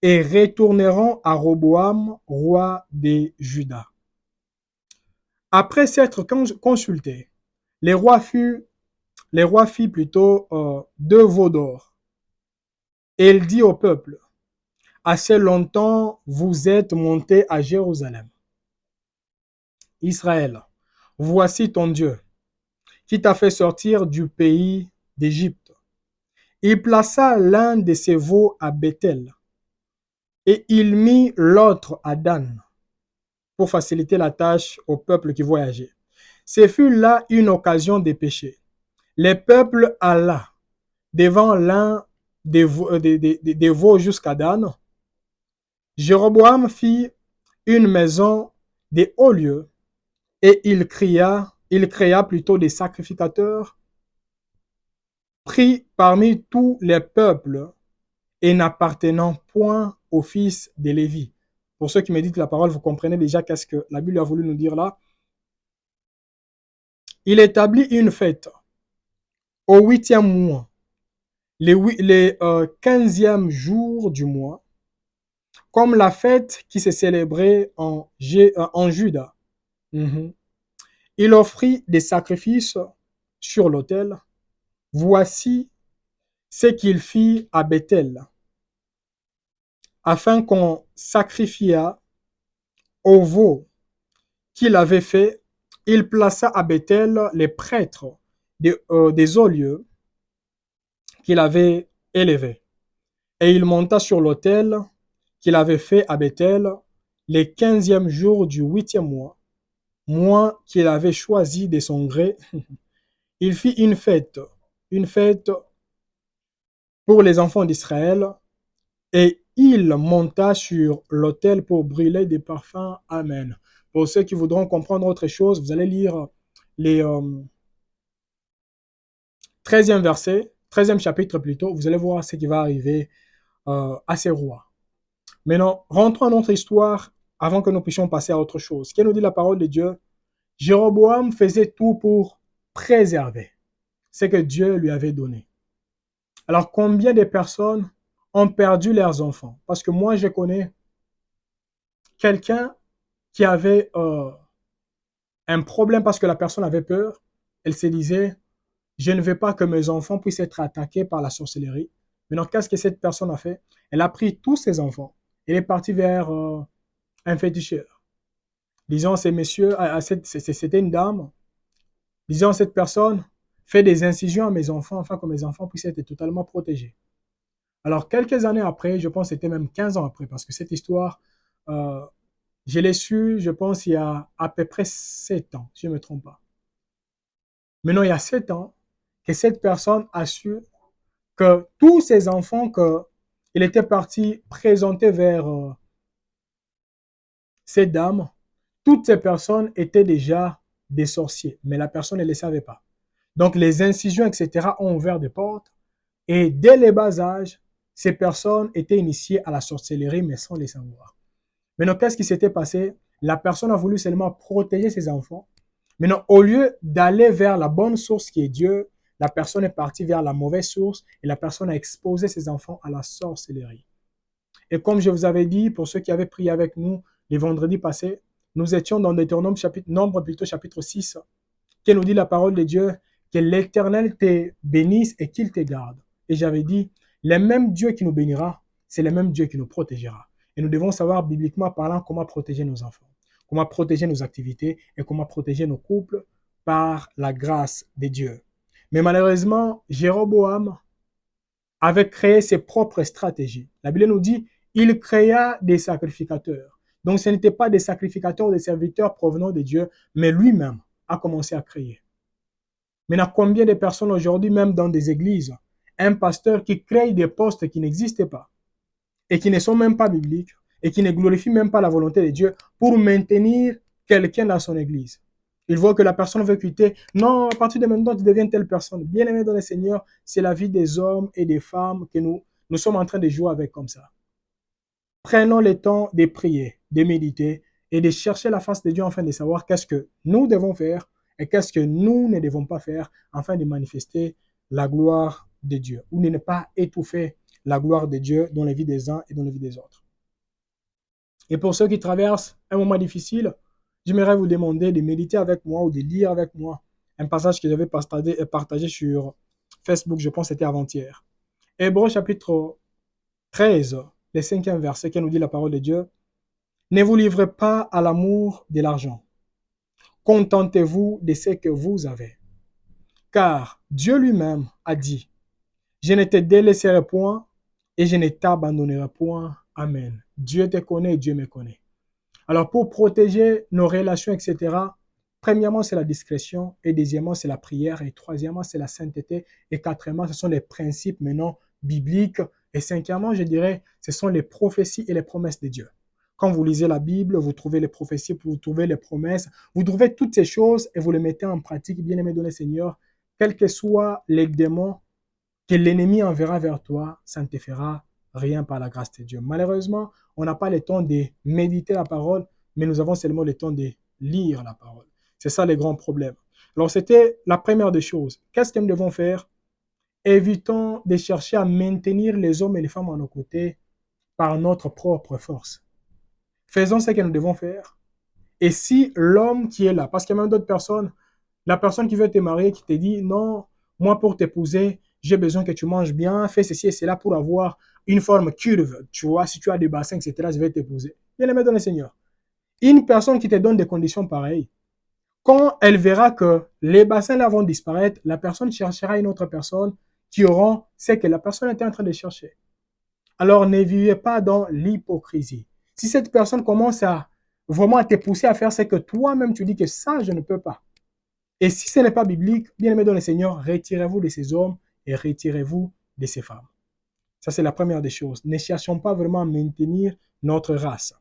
et retourneront à Roboam, roi de Juda. Après s'être consultés, les rois firent plutôt deux veaux d'or. Et il dit au peuple, assez longtemps vous êtes montés à Jérusalem. Israël, voici ton Dieu, qui t'a fait sortir du pays d'Égypte. Il plaça l'un de ses veaux à Bethel, et il mit l'autre à Dan, pour faciliter la tâche au peuple qui voyageait. Ce fut là une occasion de pécher. Le peuple alla devant l'un des veaux jusqu'à Dan. Jéroboam fit une maison des hauts lieux et il créa plutôt des sacrificateurs pris parmi tous les peuples et n'appartenant point aux fils de Lévi. Pour ceux qui méditent la parole, vous comprenez déjà qu'est-ce que la Bible a voulu nous dire là. Il établit une fête au 8e mois, les 15e jour du mois, comme la fête qui s'est célébrée en Juda. Il offrit des sacrifices sur l'autel. Voici ce qu'il fit à Bethel, afin qu'on sacrifiât au veau qu'il avait fait. Il plaça à Bethel les prêtres des hauts lieux qu'il avait élevés. Et il monta sur l'autel qu'il avait fait à Bethel les 15e jour du 8e mois qu'il avait choisi de son gré. Il fit une fête pour les enfants d'Israël, et il monta sur l'autel pour brûler des parfums. Amen. Pour ceux qui voudront comprendre autre chose, vous allez lire les 13e verset, 13e chapitre plutôt, vous allez voir ce qui va arriver à ces rois. Maintenant, rentrons dans notre histoire avant que nous puissions passer à autre chose. Qu'est-ce que nous dit la parole de Dieu? Jéroboam faisait tout pour préserver ce que Dieu lui avait donné. Alors, combien de personnes ont perdu leurs enfants? Parce que moi, je connais quelqu'un qui avait un problème parce que la personne avait peur. Elle se disait, je ne veux pas que mes enfants puissent être attaqués par la sorcellerie. Maintenant, qu'est-ce que cette personne a fait? Elle a pris tous ses enfants. Elle est partie vers un féticheur. Disons, ces messieurs, c'était une dame. Disons, cette personne fait des incisions à mes enfants afin que mes enfants puissent être totalement protégés. Alors, quelques années après, je pense que c'était même 15 ans après, parce que cette histoire, je l'ai su, je pense, il y a à peu près 7 ans, si je ne me trompe pas. Maintenant, il y a 7 ans que cette personne a su que tous ces enfants qu'il était parti présenter vers cette dame, toutes ces personnes étaient déjà des sorciers, mais la personne ne le savait pas. Donc, les incisions, etc., ont ouvert des portes, et dès le bas âge, ces personnes étaient initiées à la sorcellerie, mais sans les savoir. Maintenant, qu'est-ce qui s'était passé? La personne a voulu seulement protéger ses enfants. Maintenant, au lieu d'aller vers la bonne source qui est Dieu, la personne est partie vers la mauvaise source et la personne a exposé ses enfants à la sorcellerie. Et comme je vous avais dit, pour ceux qui avaient prié avec nous les vendredis passés, nous étions dans Deutéronome chapitre 6, qui nous dit la parole de Dieu, que l'Éternel te bénisse et qu'il te garde. Et j'avais dit, le même Dieu qui nous bénira, c'est le même Dieu qui nous protégera. Et nous devons savoir, bibliquement parlant, comment protéger nos enfants, comment protéger nos activités et comment protéger nos couples par la grâce de Dieu. Mais malheureusement, Jéroboam avait créé ses propres stratégies. La Bible nous dit, il créa des sacrificateurs. Donc ce n'étaient pas des sacrificateurs ou des serviteurs provenant de Dieu, mais lui-même a commencé à créer. Maintenant, combien de personnes aujourd'hui, même dans des églises, un pasteur qui crée des postes qui n'existent pas et qui ne sont même pas bibliques et qui ne glorifient même pas la volonté de Dieu pour maintenir quelqu'un dans son église. Il voit que la personne veut quitter. Non, à partir de maintenant, tu deviens telle personne. Bien aimé dans le Seigneur, c'est la vie des hommes et des femmes que nous sommes en train de jouer avec comme ça. Prenons le temps de prier, de méditer et de chercher la face de Dieu afin de savoir qu'est-ce que nous devons faire et qu'est-ce que nous ne devons pas faire afin de manifester la gloire de Dieu ou de ne pas étouffer la gloire de Dieu dans la vie des uns et dans la vie des autres. Et pour ceux qui traversent un moment difficile, j'aimerais vous demander de méditer avec moi ou de lire avec moi un passage que j'avais partagé sur Facebook, je pense que c'était avant-hier. Hébreux chapitre 13, le 5e verset qui nous dit la parole de Dieu. Ne vous livrez pas à l'amour de l'argent. Contentez-vous de ce que vous avez. Car Dieu lui-même a dit, je ne te délaisserai point et je ne t'abandonnerai point. Amen. Dieu te connaît et Dieu me connaît. Alors pour protéger nos relations, etc., premièrement, c'est la discrétion, et deuxièmement, c'est la prière, et troisièmement, c'est la sainteté, et quatrièmement, ce sont les principes maintenant bibliques, et cinquièmement, je dirais, ce sont les prophéties et les promesses de Dieu. Quand vous lisez la Bible, vous trouvez les prophéties, vous trouvez les promesses, vous trouvez toutes ces choses et vous les mettez en pratique, bien-aimé dans le Seigneur, quels que soient les démons que l'ennemi enverra vers toi, ça ne te fera rien par la grâce de Dieu. Malheureusement, on n'a pas le temps de méditer la parole, mais nous avons seulement le temps de lire la parole. C'est ça le grand problème. Alors, c'était la première des choses. Qu'est-ce que nous devons faire? Évitons de chercher à maintenir les hommes et les femmes à nos côtés par notre propre force. Faisons ce que nous devons faire. Et si l'homme qui est là, parce qu'il y a même d'autres personnes, la personne qui veut te marier, qui te dit, non, moi pour t'épouser, j'ai besoin que tu manges bien, fais ceci et cela pour avoir une forme curve. Tu vois, si tu as des bassins, etc., je vais t'épouser. Bien aimé dans le Seigneur. Une personne qui te donne des conditions pareilles, quand elle verra que les bassins là vont disparaître, la personne cherchera une autre personne qui aura ce que la personne était en train de chercher. Alors ne vivez pas dans l'hypocrisie. Si cette personne commence à vraiment à te pousser à faire ce que toi-même tu dis que ça, je ne peux pas. Et si ce n'est pas biblique, bien aimé dans le Seigneur, retirez-vous de ces hommes et retirez-vous de ces femmes. Ça, c'est la première des choses. Ne cherchons pas vraiment à maintenir notre race.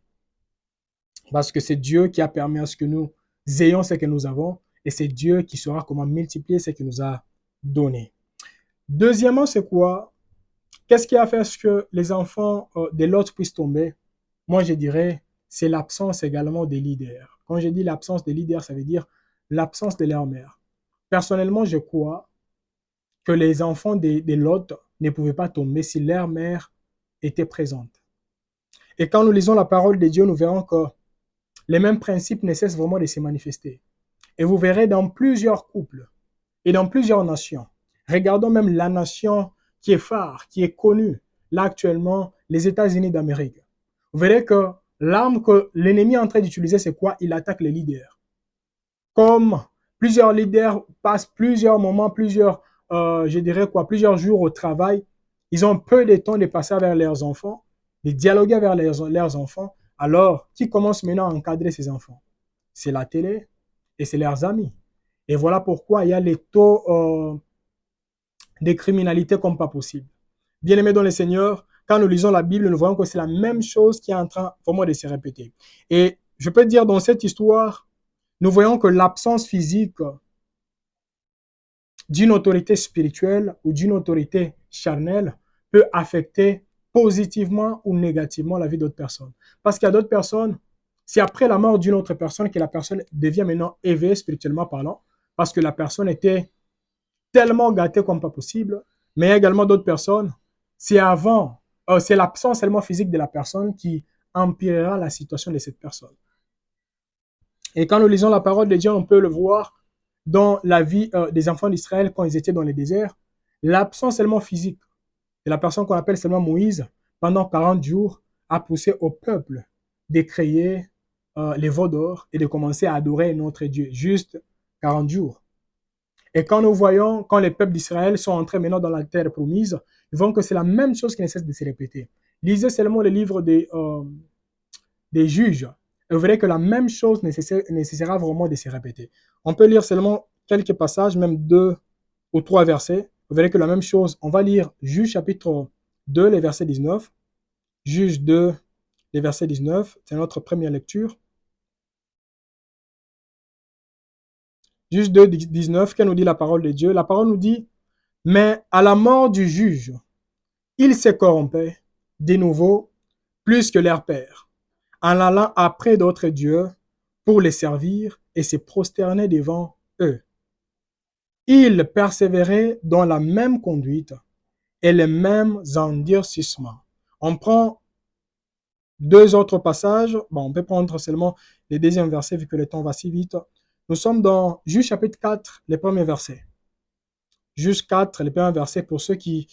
Parce que c'est Dieu qui a permis à ce que nous ayons ce que nous avons et c'est Dieu qui saura comment multiplier ce qu'il nous a donné. Deuxièmement, c'est quoi? Qu'est-ce qui a fait ce que les enfants de l'autre puissent tomber? Moi, je dirais, c'est l'absence également des leaders. Quand je dis l'absence des leaders, ça veut dire l'absence de leur mère. Personnellement, je crois que les enfants de Lot ne pouvaient pas tomber si leur mère était présente. Et quand nous lisons la parole de Dieu, nous verrons que les mêmes principes ne cessent vraiment de se manifester. Et vous verrez dans plusieurs couples et dans plusieurs nations. Regardons même la nation qui est phare, qui est connue, là actuellement, les États-Unis d'Amérique. Vous verrez que l'arme que l'ennemi est en train d'utiliser, c'est quoi? Il attaque les leaders. Comme plusieurs leaders passent plusieurs moments, je dirais quoi, plusieurs jours au travail, ils ont peu de temps de passer vers leurs enfants, de dialoguer vers leurs enfants. Alors, qui commence maintenant à encadrer ces enfants? C'est la télé et c'est leurs amis. Et voilà pourquoi il y a les taux de criminalité comme pas possible. Bien-aimés dans le Seigneur, quand nous lisons la Bible, nous voyons que c'est la même chose qui est en train vraiment de se répéter. Et je peux dire dans cette histoire, nous voyons que l'absence physique d'une autorité spirituelle ou d'une autorité charnelle peut affecter positivement ou négativement la vie d'autres personnes. Parce qu'il y a d'autres personnes, c'est après la mort d'une autre personne que la personne devient maintenant éveillée spirituellement parlant, parce que la personne était tellement gâtée comme pas possible, mais il y a également d'autres personnes, c'est c'est l'absence seulement physique de la personne qui empirera la situation de cette personne. Et quand nous lisons la parole de Dieu, on peut le voir dans la vie des enfants d'Israël quand ils étaient dans le désert. L'absence seulement physique de la personne qu'on appelle seulement Moïse, pendant 40 jours, a poussé au peuple de créer les veaux d'or et de commencer à adorer notre Dieu. Juste 40 jours. Et quand nous voyons, quand les peuples d'Israël sont entrés maintenant dans la terre promise, nous voyons que c'est la même chose qui ne cesse de se répéter. Lisez seulement le livre des juges. Et vous verrez que la même chose nécessitera vraiment de se répéter. On peut lire seulement quelques passages, même 2 ou 3 versets. Vous verrez que la même chose, on va lire Juge chapitre 2, les versets 19. Juge 2, les versets 19. C'est notre première lecture. Juge 2, 19, qu'elle nous dit la parole de Dieu. La parole nous dit, mais à la mort du juge, il s'est corrompu de nouveau plus que leurs pères, en allant après d'autres dieux pour les servir et se prosterner devant eux. Ils persévéraient dans la même conduite et les mêmes endurcissements. On prend deux autres passages. Bon, on peut prendre seulement les deuxièmes versets vu que le temps va si vite. Nous sommes dans Juge chapitre 4, les premiers versets. Juge 4, les premiers versets. Pour ceux qui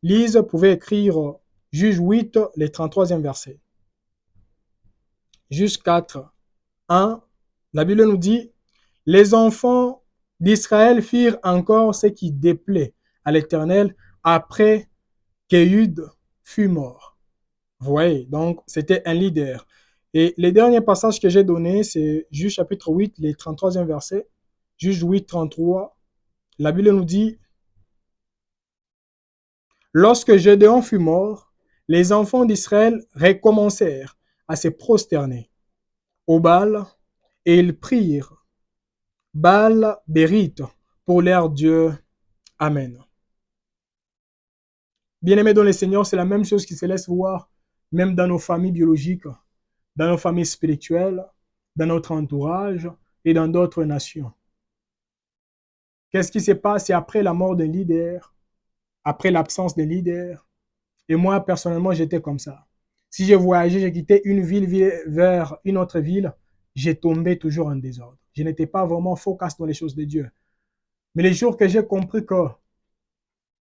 lisent, vous pouvez écrire Juge 8, les 33e versets. Juge 4, 1. La Bible nous dit, les enfants d'Israël firent encore ce qui déplaît à l'Éternel après qu'Éhud fut mort. Vous voyez, donc c'était un leader. Et les derniers passages que j'ai donnés, c'est Juge chapitre 8, les 33e versets. Juge 8, 33. La Bible nous dit, lorsque Gédéon fut mort, les enfants d'Israël recommencèrent à se prosterner au Baal et ils prirent Baal Bérite pour leur Dieu. Amen. Bien-aimés dans le Seigneur, c'est la même chose qui se laisse voir même dans nos familles biologiques, dans nos familles spirituelles, dans notre entourage et dans d'autres nations. Qu'est-ce qui se passe après la mort d'un leader, après l'absence d'un leader? Et moi, personnellement, j'étais comme ça. Si je voyageais, j'ai quitté une ville vers une autre ville, j'ai tombé toujours en désordre. Je n'étais pas vraiment focus dans les choses de Dieu. Mais les jours que j'ai compris que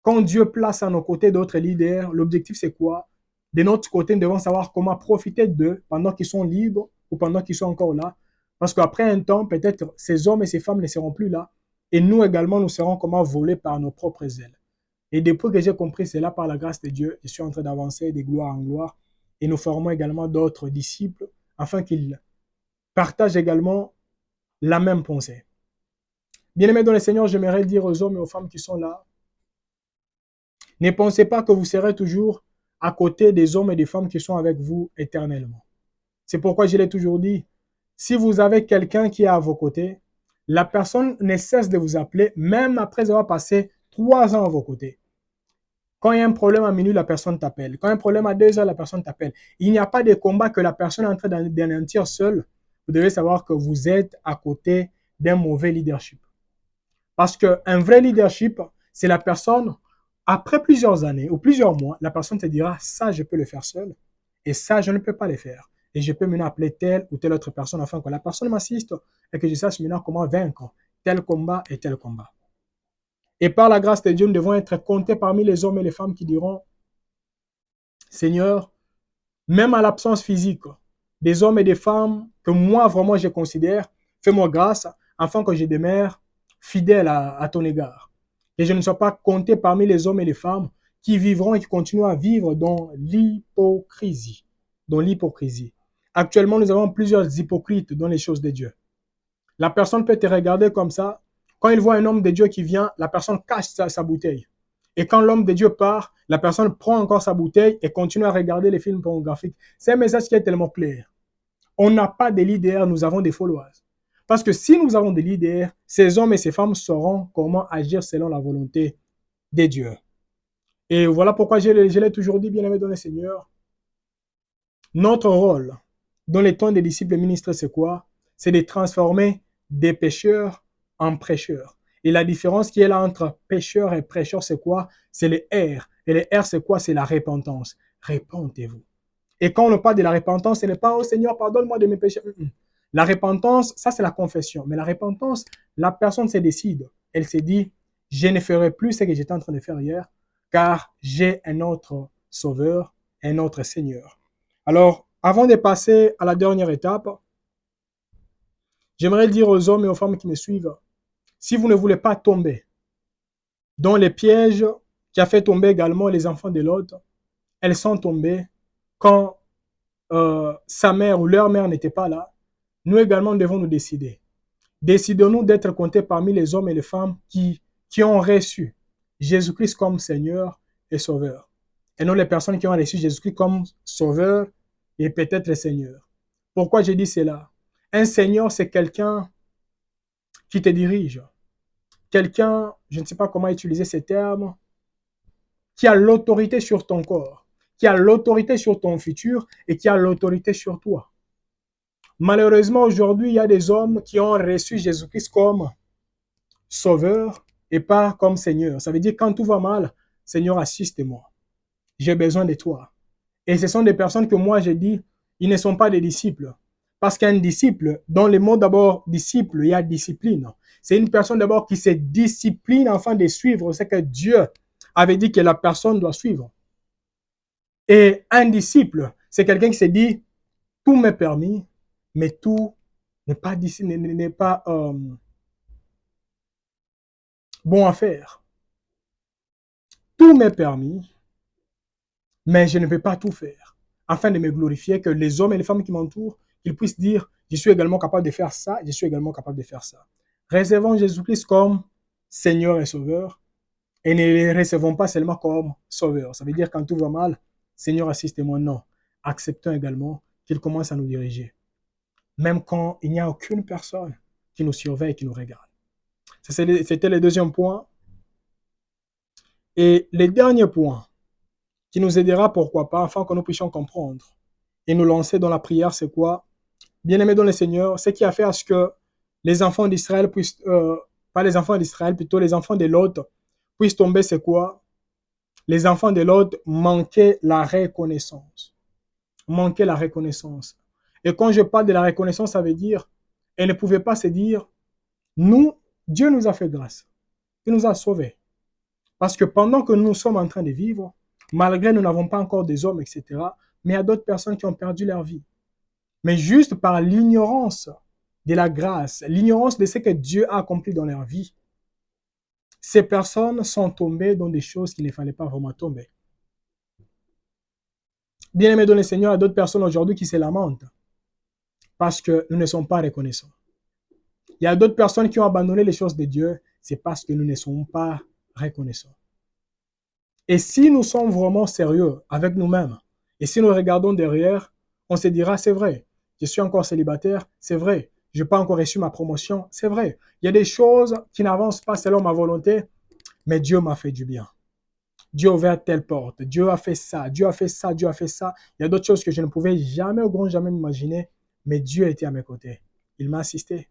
quand Dieu place à nos côtés d'autres leaders, l'objectif c'est quoi? De notre côté, nous devons savoir comment profiter d'eux pendant qu'ils sont libres ou pendant qu'ils sont encore là. Parce qu'après un temps, peut-être ces hommes et ces femmes ne seront plus là. Et nous également, nous serons comment volés par nos propres ailes. Et depuis que j'ai compris cela par la grâce de Dieu, je suis en train d'avancer de gloire en gloire. Et nous formons également d'autres disciples afin qu'ils partagent également la même pensée. Bien-aimés dans le Seigneur, j'aimerais dire aux hommes et aux femmes qui sont là, ne pensez pas que vous serez toujours à côté des hommes et des femmes qui sont avec vous éternellement. C'est pourquoi je l'ai toujours dit, si vous avez quelqu'un qui est à vos côtés, la personne ne cesse de vous appeler, même après avoir passé 3 ans à vos côtés. Quand il y a un problème à minuit, la personne t'appelle. Quand il y a un problème à 2 heures, la personne t'appelle. Il n'y a pas de combat que la personne est en train d'anéantir seule. Vous devez savoir que vous êtes à côté d'un mauvais leadership. Parce qu'un vrai leadership, c'est la personne, après plusieurs années ou plusieurs mois, la personne te dira, ça, je peux le faire seul. Et ça, je ne peux pas le faire. Et je peux maintenant appeler telle ou telle autre personne afin que la personne m'assiste et que je sache maintenant comment vaincre tel combat et tel combat. Et par la grâce de Dieu, nous devons être comptés parmi les hommes et les femmes qui diront, Seigneur, même à l'absence physique, des hommes et des femmes que moi, vraiment, je considère, fais-moi grâce afin que je demeure fidèle à ton égard. Et je ne sois pas compté parmi les hommes et les femmes qui vivront et qui continuent à vivre dans l'hypocrisie. Dans l'hypocrisie. Actuellement, nous avons plusieurs hypocrites dans les choses de Dieu. La personne peut te regarder comme ça. Quand il voit un homme de Dieu qui vient, la personne cache sa bouteille. Et quand l'homme de Dieu part, la personne prend encore sa bouteille et continue à regarder les films pornographiques. C'est un message qui est tellement clair. On n'a pas de leaders, nous avons des followers. Parce que si nous avons des leaders, ces hommes et ces femmes sauront comment agir selon la volonté de Dieu. Et voilà pourquoi je l'ai toujours dit, bien-aimé dans le Seigneur. Notre rôle dans les temps des disciples ministres, c'est quoi? C'est de transformer des pécheurs en prêcheurs. Et la différence qui est là entre pécheur et prêcheur, c'est quoi? C'est le R. Et le R, c'est quoi? C'est la repentance. Repentez-vous. Et quand on parle de la repentance, ce n'est pas « Oh Seigneur, pardonne-moi de mes péchés ». La repentance, ça c'est la confession. Mais la repentance, la personne se décide. Elle se dit « Je ne ferai plus ce que j'étais en train de faire hier, car j'ai un autre sauveur, un autre Seigneur. » Alors, avant de passer à la dernière étape, j'aimerais dire aux hommes et aux femmes qui me suivent, si vous ne voulez pas tomber dans les pièges qui a fait tomber également les enfants de Lot, elles sont tombées quand sa mère ou leur mère n'était pas là. Nous également devons nous décider. Décidons-nous d'être comptés parmi les hommes et les femmes qui ont reçu Jésus-Christ comme Seigneur et Sauveur. Et non les personnes qui ont reçu Jésus-Christ comme Sauveur et peut-être le Seigneur. Pourquoi je dis cela? Un Seigneur, c'est quelqu'un qui te dirige. Quelqu'un, je ne sais pas comment utiliser ces termes, qui a l'autorité sur ton corps, qui a l'autorité sur ton futur et qui a l'autorité sur toi. Malheureusement, aujourd'hui, il y a des hommes qui ont reçu Jésus-Christ comme sauveur et pas comme Seigneur. Ça veut dire quand tout va mal, Seigneur, assiste-moi. J'ai besoin de toi. Et ce sont des personnes que moi, j'ai dit, ils ne sont pas des disciples. Parce qu'un disciple, dans le mot d'abord disciple, il y a discipline. C'est une personne d'abord qui se discipline afin de suivre ce que Dieu avait dit que la personne doit suivre. Et un disciple, c'est quelqu'un qui se dit, tout m'est permis, mais tout n'est pas, n'est pas bon à faire. Tout m'est permis, mais je ne peux pas tout faire. Afin de me glorifier, que les hommes et les femmes qui m'entourent, qu'ils puissent dire, je suis également capable de faire ça, je suis également capable de faire ça. Recevons Jésus-Christ comme Seigneur et Sauveur, et ne les recevons pas seulement comme Sauveur. Ça veut dire quand tout va mal, Seigneur, assiste-moi. Non. Acceptons également qu'il commence à nous diriger. Même quand il n'y a aucune personne qui nous surveille, qui nous regarde. C'était le deuxième point. Et le dernier point, qui nous aidera, pourquoi pas, afin que nous puissions comprendre et nous lancer dans la prière, c'est quoi? Bien-aimés dans le Seigneur, ce qui a fait à ce que les enfants d'Israël puissent, pas les enfants d'Israël, plutôt les enfants de Lot puissent tomber, c'est quoi? Les enfants de Lot manquaient la reconnaissance. Manquaient la reconnaissance. Et quand je parle de la reconnaissance, ça veut dire, ils ne pouvaient pas se dire, nous, Dieu nous a fait grâce. Il nous a sauvés. Parce que pendant que nous sommes en train de vivre, malgré nous n'avons pas encore des hommes, etc., mais il y a d'autres personnes qui ont perdu leur vie. Mais juste par l'ignorance de la grâce, l'ignorance de ce que Dieu a accompli dans leur vie, ces personnes sont tombées dans des choses qu'il ne fallait pas vraiment tomber. Bien aimé dans le Seigneur, il y a d'autres personnes aujourd'hui qui se lamentent parce que nous ne sommes pas reconnaissants. Il y a d'autres personnes qui ont abandonné les choses de Dieu, c'est parce que nous ne sommes pas reconnaissants. Et si nous sommes vraiment sérieux avec nous-mêmes, et si nous regardons derrière, on se dira, c'est vrai, je suis encore célibataire, c'est vrai, je n'ai pas encore reçu ma promotion, c'est vrai. Il y a des choses qui n'avancent pas selon ma volonté, mais Dieu m'a fait du bien. Dieu a ouvert telle porte, Dieu a fait ça, Dieu a fait ça, Dieu a fait ça. Il y a d'autres choses que je ne pouvais jamais, au grand jamais m'imaginer, mais Dieu était à mes côtés. Il m'a assisté,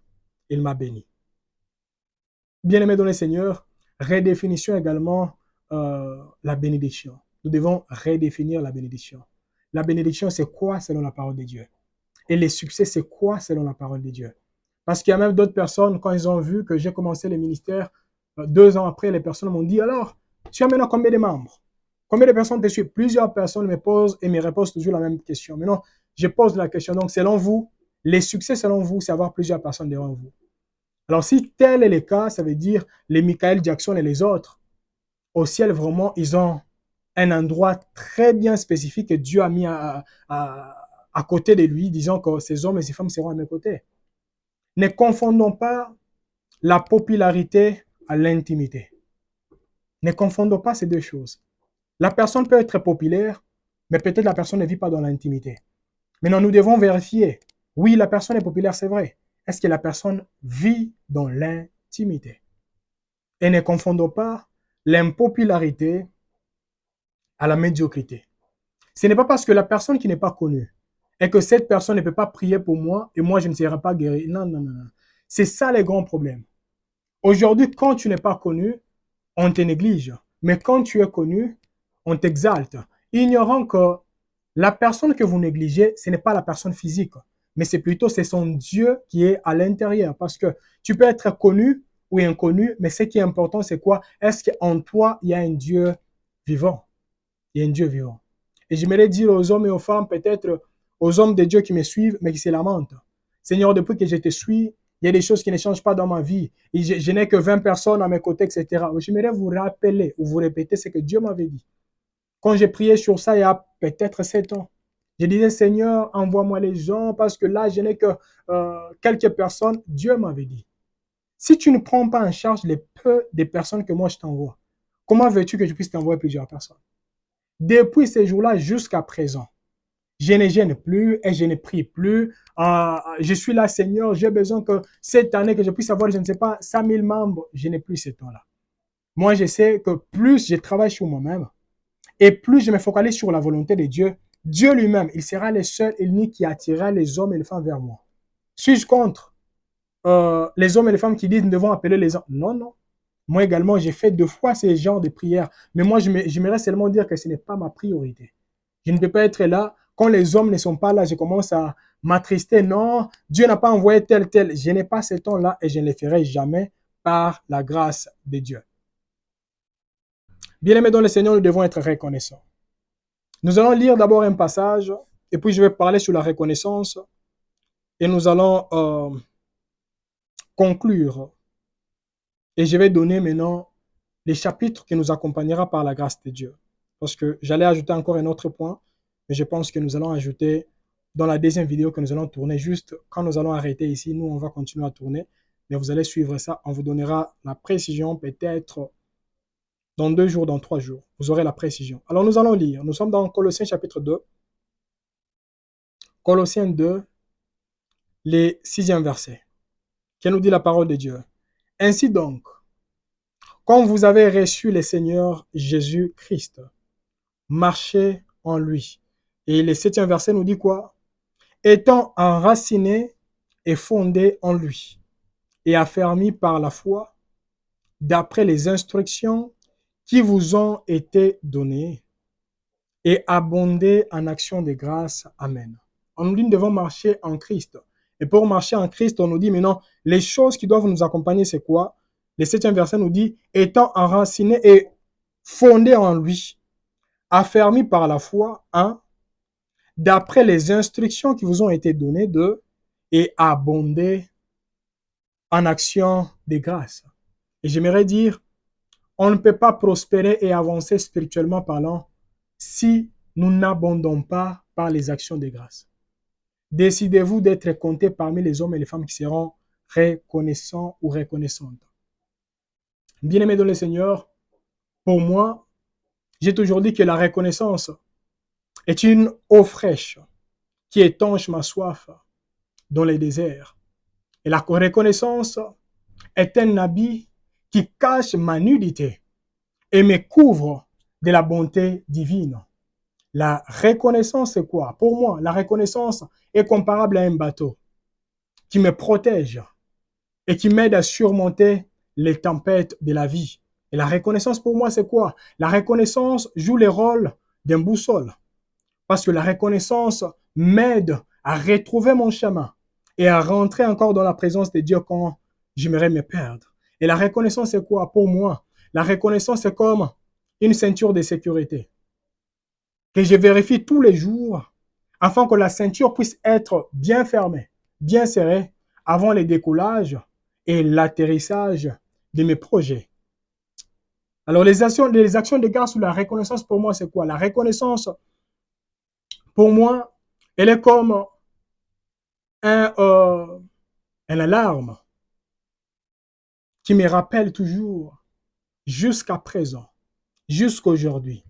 il m'a béni. Bien-aimé dans le Seigneur, redéfinition également la bénédiction. Nous devons redéfinir la bénédiction. La bénédiction, c'est quoi selon la parole de Dieu? Et le succès, c'est quoi selon la parole de Dieu? Parce qu'il y a même d'autres personnes, quand ils ont vu que j'ai commencé le ministère, 2 ans après, les personnes m'ont dit, alors, tu as maintenant combien de membres? Combien de personnes te suivent? Plusieurs personnes me posent et me répondent toujours la même question. Maintenant, je pose la question. Donc, selon vous, les succès, selon vous, c'est avoir plusieurs personnes devant vous. Alors, si tel est le cas, ça veut dire les Michael Jackson et les autres, au ciel, vraiment, ils ont un endroit très bien spécifique que Dieu a mis à côté de lui, disant que ces hommes et ces femmes seront à mes côtés. Ne confondons pas la popularité à l'intimité. Ne confondons pas ces deux choses. La personne peut être populaire, mais peut-être la personne ne vit pas dans l'intimité. Maintenant, nous devons vérifier. Oui, la personne est populaire, c'est vrai. Est-ce que la personne vit dans l'intimité? Et ne confondons pas l'impopularité à la médiocrité. Ce n'est pas parce que la personne qui n'est pas connue et que cette personne ne peut pas prier pour moi et moi je ne serai pas guéri. Non, non, non, non. C'est ça le grand problème. Aujourd'hui, quand tu n'es pas connu, on te néglige. Mais quand tu es connu, on t'exalte. Ignorant que la personne que vous négligez, ce n'est pas la personne physique, mais c'est son Dieu qui est à l'intérieur. Parce que tu peux être connu ou inconnu, mais ce qui est important, c'est quoi? Est-ce qu'en toi, il y a un Dieu vivant? Il y a un Dieu vivant. Et j'aimerais dire aux hommes et aux femmes, peut-être aux hommes de Dieu qui me suivent, mais qui se lamentent. Seigneur, depuis que je te suis, il y a des choses qui ne changent pas dans ma vie. Et je n'ai que 20 personnes à mes côtés, etc. J'aimerais vous rappeler ou vous répéter ce que Dieu m'avait dit. Quand j'ai prié sur ça il y a peut-être 7 ans, je disais, Seigneur, envoie-moi les gens parce que là, je n'ai que quelques personnes. Dieu m'avait dit, si tu ne prends pas en charge les peu de personnes que moi je t'envoie, comment veux-tu que je puisse t'envoyer plusieurs personnes? Depuis ces jours-là jusqu'à présent, je ne gêne plus et je ne prie plus. Je suis là, Seigneur, j'ai besoin que cette année, que je puisse avoir, je ne sais pas, 5 000 membres. Je n'ai plus ce temps-là. Moi, je sais que plus je travaille sur moi-même et plus je me focalise sur la volonté de Dieu, Dieu lui-même, il sera le seul et l'unique qui attirera les hommes et les femmes vers moi. Suis-je contre les hommes et les femmes qui disent nous devons appeler les hommes? Non, non. Moi également, j'ai fait 2 fois ces genres de prières. Mais moi, j'aimerais seulement dire que ce n'est pas ma priorité. Je ne peux pas être là. Quand les hommes ne sont pas là, je commence à m'attrister. Non, Dieu n'a pas envoyé tel, tel. Je n'ai pas ce temps-là et je ne le ferai jamais par la grâce de Dieu. Bien-aimés dans le Seigneur, nous devons être reconnaissants. Nous allons lire d'abord un passage et puis je vais parler sur la reconnaissance et nous allons conclure. Et je vais donner maintenant les chapitres qui nous accompagnera par la grâce de Dieu. Parce que j'allais ajouter encore un autre point, mais je pense que nous allons ajouter dans la deuxième vidéo que nous allons tourner. Juste quand nous allons arrêter ici, nous, on va continuer à tourner. Mais vous allez suivre ça. On vous donnera la précision peut-être dans 2 jours, dans 3 jours. Vous aurez la précision. Alors nous allons lire. Nous sommes dans Colossiens chapitre 2. Colossiens 2, les 6e verset. Qui nous dit la parole de Dieu. Ainsi donc, quand vous avez reçu le Seigneur Jésus-Christ, marchez en lui. Et le 7e verset nous dit quoi? Étant enracinés et fondés en lui, et affermis par la foi, d'après les instructions qui vous ont été données, et abonder en actions de grâce. Amen. On nous dit que nous devons marcher en Christ. Et pour marcher en Christ, on nous dit maintenant, les choses qui doivent nous accompagner, c'est quoi? Le 7e verset nous dit, étant enracinés et fondés en lui, affermis par la foi, d'après les instructions qui vous ont été données et abonder en actions de grâce. Et j'aimerais dire, on ne peut pas prospérer et avancer spirituellement parlant si nous n'abondons pas par les actions de grâce. Décidez-vous d'être compté parmi les hommes et les femmes qui seront reconnaissants ou reconnaissantes. Bien-aimés dans le Seigneur, pour moi, j'ai toujours dit que la reconnaissance est une eau fraîche qui étanche ma soif dans les déserts. Et la reconnaissance est un habit qui cache ma nudité et me couvre de la bonté divine. La reconnaissance, c'est quoi? Pour moi, la reconnaissance est comparable à un bateau qui me protège et qui m'aide à surmonter les tempêtes de la vie. Et la reconnaissance, pour moi, c'est quoi? La reconnaissance joue le rôle d'un boussole. Parce que la reconnaissance m'aide à retrouver mon chemin et à rentrer encore dans la présence de Dieu quand j'aimerais me perdre. Et la reconnaissance, c'est quoi pour moi? La reconnaissance, c'est comme une ceinture de sécurité que je vérifie tous les jours afin que la ceinture puisse être bien fermée, bien serrée avant le décollage et l'atterrissage de mes projets. Alors, les actions de grâce ou la reconnaissance, pour moi, c'est quoi? La reconnaissance, pour moi, elle est comme une alarme qui me rappelle toujours, jusqu'à présent, jusqu'à aujourd'hui,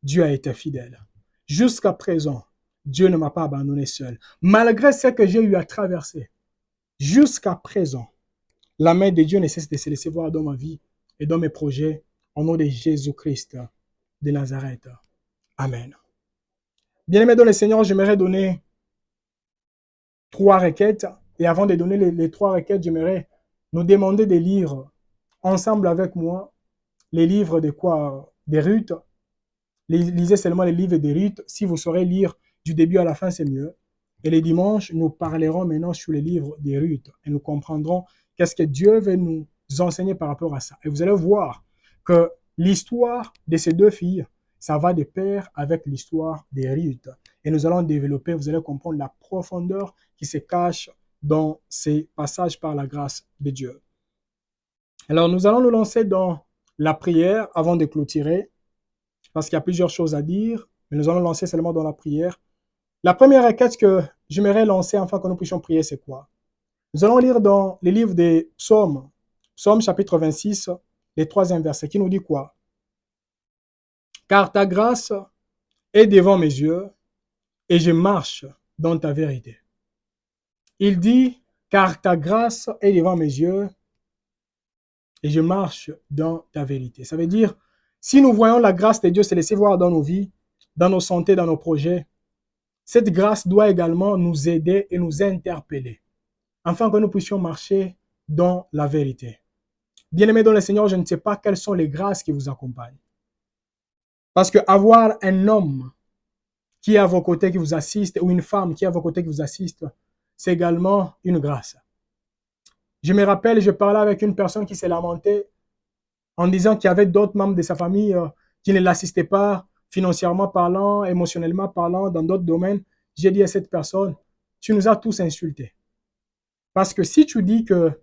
Dieu a été fidèle. Jusqu'à présent, Dieu ne m'a pas abandonné seul. Malgré ce que j'ai eu à traverser, jusqu'à présent, la main de Dieu ne cesse de se laisser voir dans ma vie et dans mes projets, au nom de Jésus-Christ de Nazareth. Amen. Bien-aimés dans le Seigneur, j'aimerais donner 3 requêtes. Et avant de donner les 3 requêtes, j'aimerais nous demander de lire ensemble avec moi les livres de quoi? De Ruth. Lisez seulement les livres de Ruth. Si vous saurez lire du début à la fin, c'est mieux. Et les dimanches, nous parlerons maintenant sur les livres de Ruth et nous comprendrons qu'est-ce que Dieu veut nous enseigner par rapport à ça. Et vous allez voir que l'histoire de ces 2 filles, ça va de pair avec l'histoire de Ruth. Et nous allons développer, vous allez comprendre la profondeur qui se cache dans ces passages par la grâce de Dieu. Alors, nous allons nous lancer dans la prière avant de clôturer, parce qu'il y a plusieurs choses à dire, mais nous allons lancer seulement dans la prière. La première requête que j'aimerais lancer afin que nous puissions prier, c'est quoi? Nous allons lire dans les livres des psaumes, Psaume chapitre 26, les 3e verset, qui nous dit quoi? Car ta grâce est devant mes yeux et je marche dans ta vérité. Il dit, car ta grâce est devant mes yeux et je marche dans ta vérité. Ça veut dire, Si nous voyons la grâce de Dieu se laisser voir dans nos vies, dans nos santé, dans nos projets, cette grâce doit également nous aider et nous interpeller, afin que nous puissions marcher dans la vérité. Bien-aimés dans le Seigneur, je ne sais pas quelles sont les grâces qui vous accompagnent. Parce que avoir un homme qui est à vos côtés, qui vous assiste, ou une femme qui est à vos côtés, qui vous assiste, c'est également une grâce. Je me rappelle, je parlais avec une personne qui s'est lamentée en disant qu'il y avait d'autres membres de sa famille qui ne l'assistaient pas financièrement parlant, émotionnellement parlant, dans d'autres domaines. J'ai dit à cette personne, tu nous as tous insultés. Parce que si tu dis que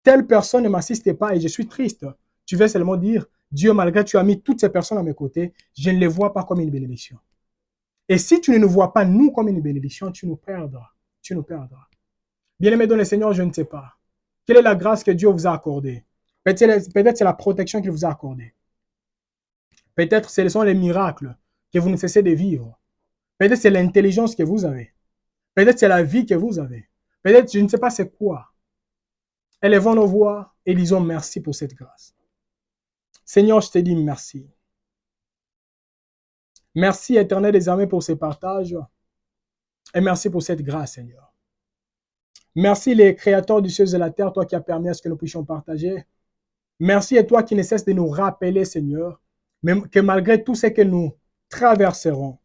telle personne ne m'assiste pas et je suis triste, tu vas seulement dire, Dieu, malgré que tu as mis toutes ces personnes à mes côtés, je ne les vois pas comme une bénédiction. Et si tu ne nous vois pas, nous, comme une bénédiction, tu nous perdras. Tu nous perdras. Bien-aimé dans le Seigneur, je ne sais pas. Quelle est la grâce que Dieu vous a accordée? Peut-être c'est la protection qu'il vous a accordée. Peut-être ce sont les miracles que vous ne cessez de vivre. Peut-être c'est l'intelligence que vous avez. Peut-être c'est la vie que vous avez. Peut-être je ne sais pas c'est quoi. Élevons nos voix et disons merci pour cette grâce. Seigneur, je te dis merci. Merci éternel des armées pour ces partages. Et merci pour cette grâce, Seigneur. Merci les créateurs du ciel et de la terre, toi qui as permis à ce que nous puissions partager. Merci à toi qui ne cesse de nous rappeler, Seigneur, même que malgré tout ce que nous traverserons,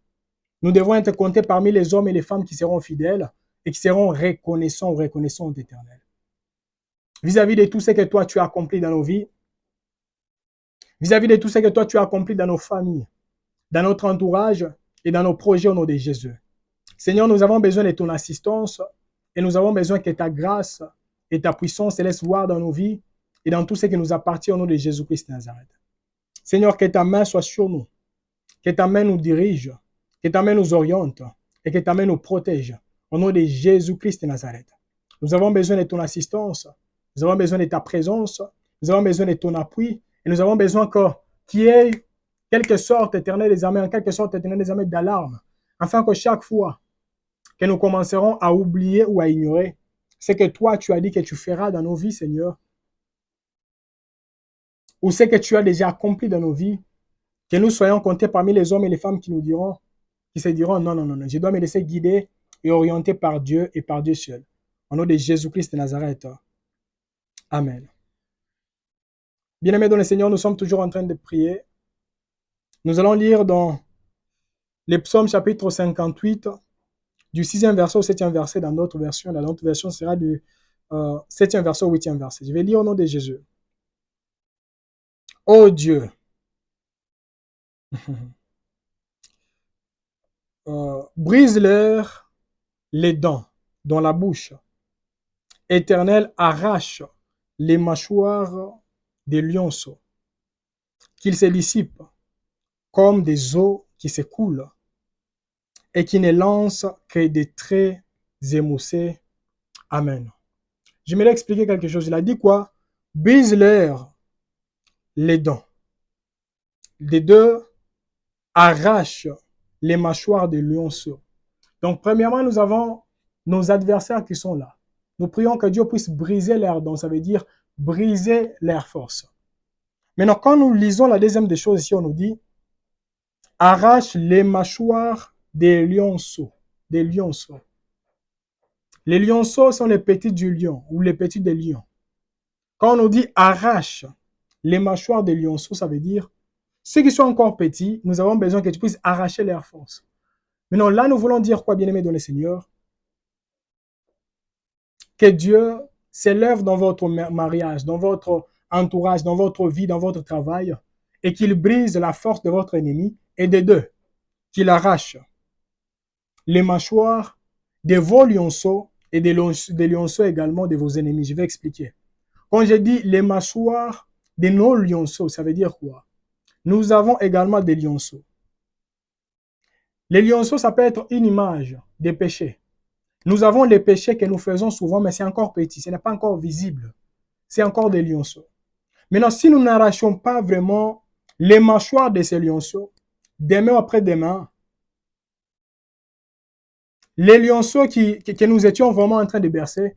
nous devons être comptés parmi les hommes et les femmes qui seront fidèles et qui seront reconnaissants ou reconnaissantes éternelles. Vis-à-vis de tout ce que toi tu as accompli dans nos vies, vis-à-vis de tout ce que toi tu as accompli dans nos familles, dans notre entourage et dans nos projets au nom de Jésus. Seigneur, nous avons besoin de ton assistance et nous avons besoin que ta grâce et ta puissance se laissent voir dans nos vies et dans tout ce qui nous appartient au nom de Jésus-Christ de Nazareth. Seigneur, que ta main soit sur nous, que ta main nous dirige, que ta main nous oriente et que ta main nous protège au nom de Jésus-Christ de Nazareth. Nous avons besoin de ton assistance, nous avons besoin de ta présence, nous avons besoin de ton appui et nous avons besoin qu'il y ait quelque sorte, éternel des armées, en quelque sorte, éternel des armées, d'alarme, afin que chaque fois que nous commencerons à oublier ou à ignorer ce que toi tu as dit que tu feras dans nos vies, Seigneur, ou ce que tu as déjà accompli dans nos vies, que nous soyons comptés parmi les hommes et les femmes qui se diront, non, non, non, non, je dois me laisser guider et orienter par Dieu et par Dieu seul. Au nom de Jésus-Christ de Nazareth. Amen. Bien-aimés dans le Seigneur, nous sommes toujours en train de prier. Nous allons lire dans les psaumes chapitre 58, du 6e verset au 7e verset dans notre version. Dans notre version sera du 7e verset au 8e verset. Je vais lire au nom de Jésus. Ô Dieu, brise-leur les dents dans la bouche. Éternel, arrache les mâchoires des lionceaux, qu'ils se dissipent comme des eaux qui s'écoulent et qui ne lancent que des traits émoussés. Amen. Je vais expliquer quelque chose. Il a dit quoi? Brise-leur les dents. Les deux arrachent les mâchoires des lionceaux. Donc, premièrement, nous avons nos adversaires qui sont là. Nous prions que Dieu puisse briser leurs dents, ça veut dire briser leurs forces. Maintenant, quand nous lisons la deuxième des choses ici, on nous dit arrache les mâchoires des lionceaux. Des lionceaux. Les lionceaux sont les petits du lion ou les petits des lions. Quand on nous dit arrache les mâchoires des lionceaux, ça veut dire ceux qui sont encore petits, nous avons besoin que tu puisses arracher leurs forces. Maintenant, là, nous voulons dire quoi, bien-aimés dans le Seigneur? Que Dieu s'élève dans votre mariage, dans votre entourage, dans votre vie, dans votre travail, et qu'il brise la force de votre ennemi, et des deux, qu'il arrache les mâchoires de vos lionceaux et des lionceaux également de vos ennemis. Je vais expliquer. Quand je dis les mâchoires de nos lionceaux, ça veut dire quoi? Nous avons également des lionceaux. Les lionceaux, ça peut être une image des péchés. Nous avons les péchés que nous faisons souvent, mais c'est encore petit, ce n'est pas encore visible. C'est encore des lionceaux. Maintenant, si nous n'arrachons pas vraiment les mâchoires de ces lionceaux, demain après demain, les lionceaux que nous étions vraiment en train de bercer,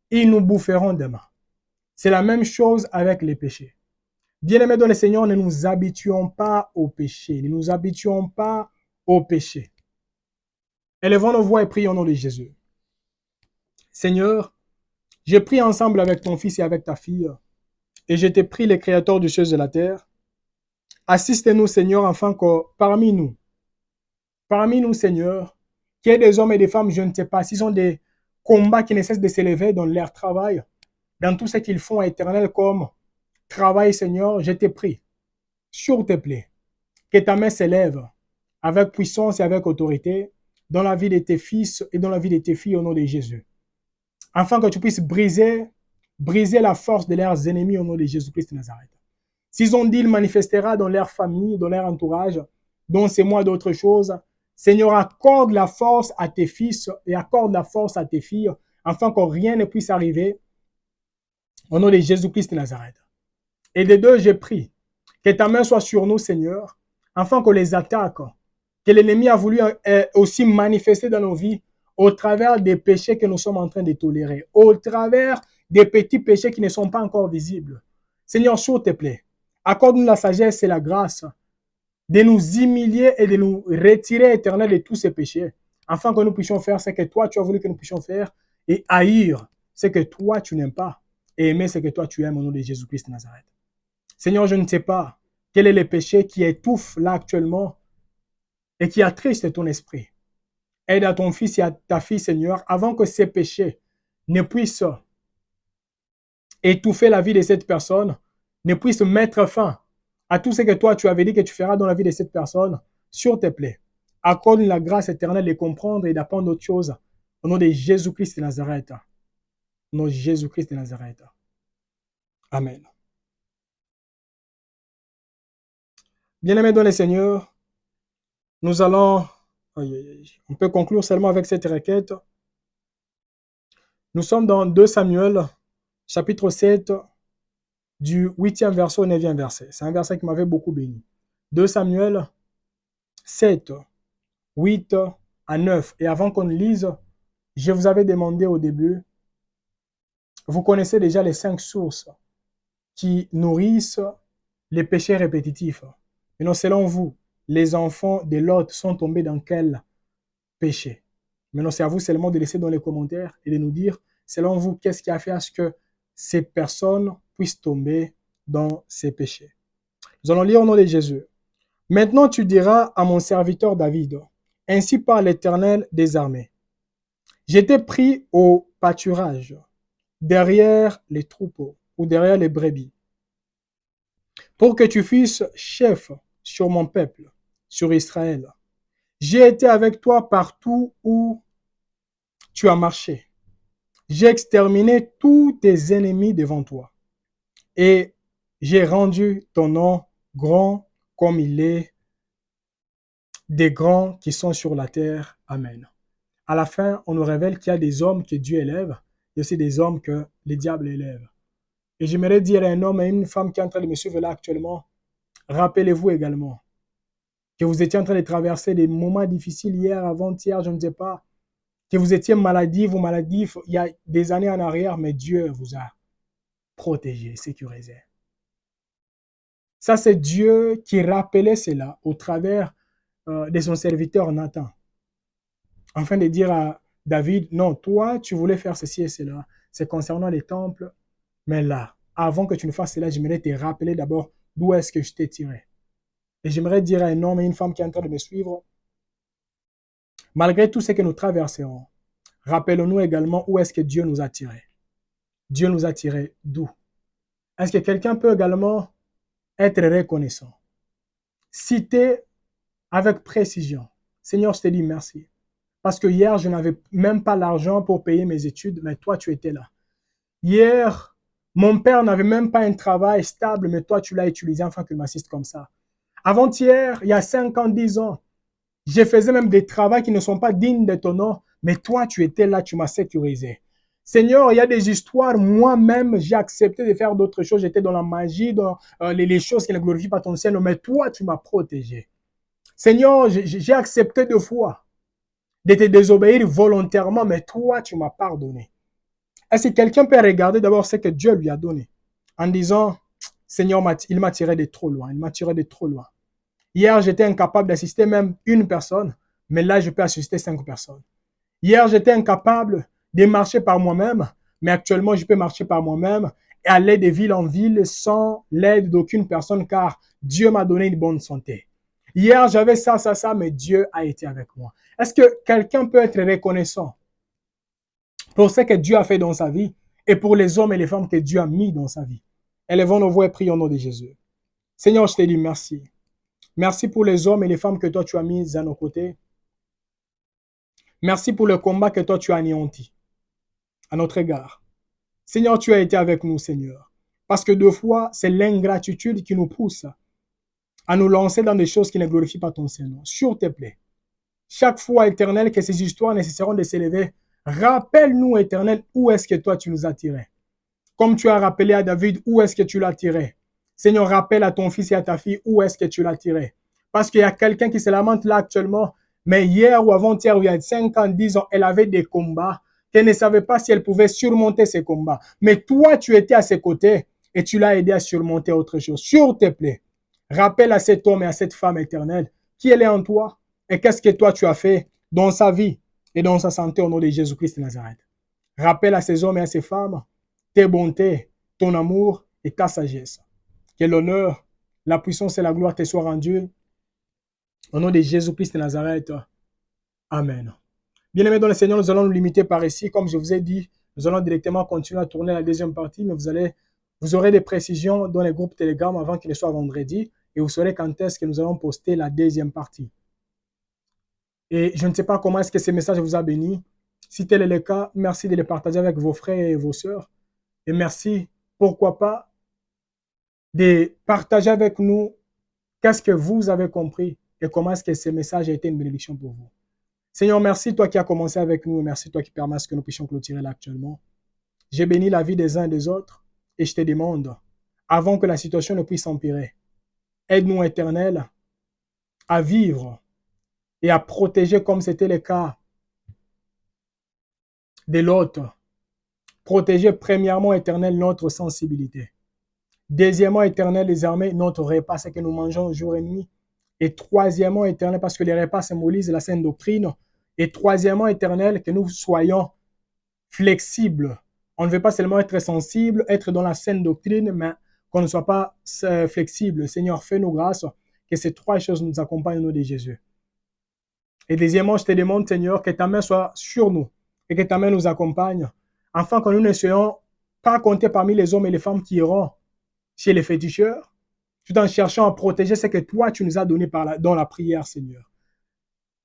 ils nous boufferont demain. C'est la même chose avec les péchés. Bien-aimés dans le Seigneur, ne nous habituons pas au péché. Ne nous habituons pas au péché. Élevons nos voix et prions au nom de Jésus. Seigneur, je prie ensemble avec ton fils et avec ta fille, et je te prie, les créateurs du ciel et de la terre, assiste-nous, Seigneur, afin que parmi nous, Seigneur, qu'il y ait des hommes et des femmes, je ne sais pas, s'ils ont des combats qui ne cessent de s'élever dans leur travail, dans tout ce qu'ils font éternel comme travail, Seigneur, je te prie, s'il te plaît, que ta main s'élève avec puissance et avec autorité dans la vie de tes fils et dans la vie de tes filles au nom de Jésus. Afin que tu puisses briser la force de leurs ennemis au nom de Jésus-Christ de Nazareth. S'ils ont dit, il manifestera dans leur famille, dans leur entourage, dont c'est moi d'autres choses, Seigneur, accorde la force à tes fils et accorde la force à tes filles, afin que rien ne puisse arriver au nom de Jésus-Christ de Nazareth. Et de deux, je prie que ta main soit sur nous, Seigneur, afin que les attaques que l'ennemi a voulu aussi manifester dans nos vies au travers des péchés que nous sommes en train de tolérer, au travers des petits péchés qui ne sont pas encore visibles. Seigneur, s'il te plaît, accorde-nous la sagesse et la grâce de nous humilier et de nous retirer éternel de tous ces péchés, afin que nous puissions faire ce que toi tu as voulu que nous puissions faire et haïr ce que toi tu n'aimes pas et aimer ce que toi tu aimes au nom de Jésus-Christ de Nazareth. Seigneur, je ne sais pas quel est le péché qui étouffe là actuellement et qui attriste ton esprit. Aide à ton fils et à ta fille, Seigneur, avant que ces péchés ne puissent étouffer la vie de cette personne, ne puissent mettre fin à tout ce que toi tu avais dit que tu feras dans la vie de cette personne. S'il te plaît, accorde-nous la grâce éternelle de comprendre et d'apprendre d'autres choses au nom de Jésus-Christ de Nazareth. Au nom de Jésus-Christ de Nazareth. Amen. Bien-aimés dans le Seigneur, nous allons, on peut conclure seulement avec cette requête. Nous sommes dans 2 Samuel, chapitre 7, du 8e verset au 9e verset. C'est un verset qui m'avait beaucoup béni. 2 Samuel 7, 8 à 9. Et avant qu'on lise, je vous avais demandé au début, vous connaissez déjà les 5 sources qui nourrissent les péchés répétitifs. Maintenant, selon vous, les enfants de Lot sont tombés dans quel péché? Maintenant, c'est à vous seulement de laisser dans les commentaires et de nous dire, selon vous, qu'est-ce qui a fait à ce que ces personnes puissent tomber dans ces péchés. Nous allons lire au nom de Jésus. Maintenant, tu diras à mon serviteur David, ainsi parle l'Éternel des armées. J'étais pris au pâturage, derrière les troupeaux ou derrière les brebis, pour que tu fusses chef sur mon peuple, sur Israël. J'ai été avec toi partout où tu as marché. J'ai exterminé tous tes ennemis devant toi. Et j'ai rendu ton nom grand comme il est des grands qui sont sur la terre. Amen. À la fin, on nous révèle qu'il y a des hommes que Dieu élève et aussi des hommes que le diable élève. Et j'aimerais dire à un homme et une femme qui est en train de me suivre là actuellement, rappelez-vous également que vous étiez en train de traverser des moments difficiles hier, avant-hier, je ne sais pas, que vous étiez maladif ou maladif il y a des années en arrière, mais Dieu vous a protégé, sécurisé. Ça, c'est Dieu qui rappelait cela au travers de son serviteur Nathan, afin de dire à David, non, toi, tu voulais faire ceci et cela, c'est concernant les temples, mais là, avant que tu ne fasses cela, j'aimerais te rappeler d'abord d'où est-ce que je t'ai tiré. Et j'aimerais dire à un homme et une femme qui est en train de me suivre, malgré tout ce que nous traversons, rappelons-nous également où est-ce que Dieu nous a tirés. Dieu nous a tirés d'où? Est-ce que quelqu'un peut également être reconnaissant? Citer avec précision. Seigneur, je te dis merci. Parce que hier, je n'avais même pas l'argent pour payer mes études, mais toi, tu étais là. Hier, mon père n'avait même pas un travail stable, mais toi, tu l'as utilisé afin qu'il m'assiste comme ça. Avant-hier, il y a 5 ans, 10 ans, je faisais même des travaux qui ne sont pas dignes de ton nom, mais toi, tu étais là, tu m'as sécurisé. Seigneur, il y a des histoires, moi-même, j'ai accepté de faire d'autres choses. J'étais dans la magie, dans les choses qui ne glorifient pas ton Seigneur, mais toi, tu m'as protégé. Seigneur, j'ai accepté 2 fois de te désobéir volontairement, mais toi, tu m'as pardonné. Est-ce que quelqu'un peut regarder d'abord ce que Dieu lui a donné en disant, Seigneur, il m'a tiré de trop loin. Il m'a tiré de trop loin. Hier, j'étais incapable d'assister même une personne, mais là, je peux assister 5 personnes. Hier, j'étais incapable de marcher par moi-même, mais actuellement, je peux marcher par moi-même et aller de ville en ville sans l'aide d'aucune personne, car Dieu m'a donné une bonne santé. Hier, j'avais ça, mais Dieu a été avec moi. Est-ce que quelqu'un peut être reconnaissant pour ce que Dieu a fait dans sa vie et pour les hommes et les femmes que Dieu a mis dans sa vie? Élevons nos voix et prions au nom de Jésus. Seigneur, je te dis merci. Merci pour les hommes et les femmes que toi tu as mis à nos côtés. Merci pour le combat que toi tu as anéanti à notre égard. Seigneur, tu as été avec nous, Seigneur. Parce que deux fois, c'est l'ingratitude qui nous pousse à nous lancer dans des choses qui ne glorifient pas ton Seigneur. S'il te plaît, chaque fois, Éternel, que ces histoires nécessiteront de s'élever, rappelle-nous, Éternel, où est-ce que toi tu nous as tirés. Comme tu as rappelé à David, où est-ce que tu l'as tiré. Seigneur, rappelle à ton fils et à ta fille, où est-ce que tu l'as tiré. Parce qu'il y a quelqu'un qui se lamente là actuellement, mais hier ou avant-hier, il y a 5 ans, 10 ans, elle avait des combats, qu'elle ne savait pas si elle pouvait surmonter ces combats. Mais toi, tu étais à ses côtés et tu l'as aidé à surmonter autre chose. S'il te plaît, rappelle à cet homme et à cette femme éternelle qui elle est en toi et qu'est-ce que toi tu as fait dans sa vie et dans sa santé au nom de Jésus-Christ de Nazareth. Rappelle à ces hommes et à ces femmes tes bontés, ton amour et ta sagesse. Que l'honneur, la puissance et la gloire te soient rendues au nom de Jésus-Christ de Nazareth. Amen. Bien-aimés dans le Seigneur, nous allons nous limiter par ici. Comme je vous ai dit, nous allons directement continuer à tourner la deuxième partie, mais vous aurez des précisions dans les groupes Telegram avant qu'il ne soit vendredi et vous saurez quand est-ce que nous allons poster la deuxième partie. Et je ne sais pas comment est-ce que ce message vous a béni. Si tel est le cas, merci de le partager avec vos frères et vos sœurs. Et merci, pourquoi pas, de partager avec nous qu'est-ce que vous avez compris et comment est-ce que ce message a été une bénédiction pour vous. Seigneur, merci toi qui as commencé avec nous et merci toi qui permets que nous puissions clôturer là actuellement. J'ai béni la vie des uns et des autres et je te demande, avant que la situation ne puisse empirer, aide-nous, Éternel, à vivre et à protéger comme c'était le cas de l'autre. Protéger premièrement, Éternel, notre sensibilité. Deuxièmement, Éternel, désormais, notre repas, c'est que nous mangeons jour et nuit. Et troisièmement, Éternel, parce que les repas symbolisent la sainte doctrine. Et troisièmement, Éternel, que nous soyons flexibles. On ne veut pas seulement être sensible, être dans la sainte doctrine, mais qu'on ne soit pas flexible. Seigneur, fais-nous grâce que ces trois choses nous accompagnent au nom de Jésus. Et deuxièmement, je te demande, Seigneur, que ta main soit sur nous et que ta main nous accompagne, afin que nous ne soyons pas comptés parmi les hommes et les femmes qui iront chez les féticheurs, tout en cherchant à protéger ce que toi, tu nous as donné dans la prière, Seigneur.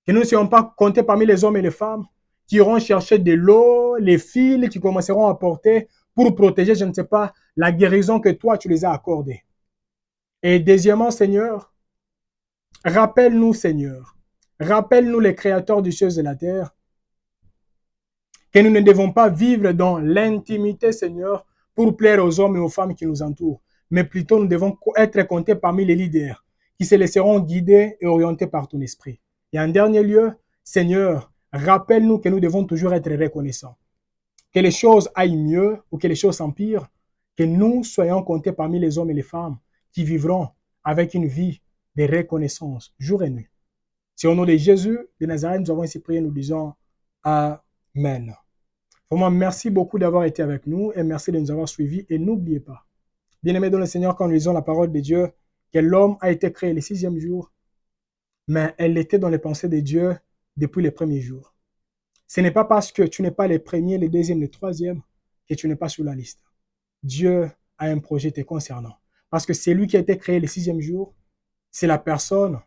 Que nous ne soyons pas comptés parmi les hommes et les femmes qui iront chercher de l'eau, les fils qui commenceront à porter pour protéger, je ne sais pas, la guérison que toi, tu les as accordée. Et deuxièmement, Seigneur, rappelle-nous, Seigneur, rappelle-nous les créateurs du ciel et de la terre, que nous ne devons pas vivre dans l'intimité, Seigneur, pour plaire aux hommes et aux femmes qui nous entourent, mais plutôt nous devons être comptés parmi les leaders qui se laisseront guider et orienter par ton esprit. Et en dernier lieu, Seigneur, rappelle-nous que nous devons toujours être reconnaissants. Que les choses aillent mieux ou que les choses s'empirent, que nous soyons comptés parmi les hommes et les femmes qui vivront avec une vie de reconnaissance jour et nuit. C'est au nom de Jésus de Nazareth, nous avons ainsi prié, nous disons Amen. Vraiment, merci beaucoup d'avoir été avec nous et merci de nous avoir suivis. Et n'oubliez pas, bien-aimés dans le Seigneur, quand nous lisons la parole de Dieu, que l'homme a été créé le 6e jour, mais elle était dans les pensées de Dieu depuis les premiers jours. Ce n'est pas parce que tu n'es pas les premiers, les deuxièmes, les troisièmes que tu n'es pas sur la liste. Dieu a un projet te concernant. Parce que c'est lui qui a été créé le 6e jour, c'est la personne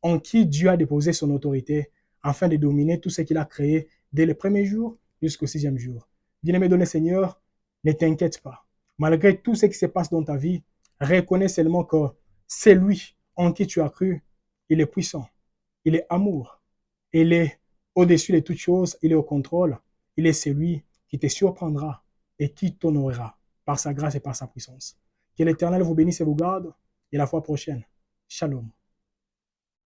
en qui Dieu a déposé son autorité afin de dominer tout ce qu'il a créé dès le premier jour jusqu'au 6e jour. Bien-aimé dans le Seigneur, ne t'inquiète pas. Malgré tout ce qui se passe dans ta vie, reconnais seulement que c'est lui en qui tu as cru. Il est puissant, il est amour, il est au-dessus de toutes choses, il est au contrôle. Il est celui qui te surprendra et qui t'honorera par sa grâce et par sa puissance. Que l'Éternel vous bénisse et vous garde. Et la fois prochaine. Shalom.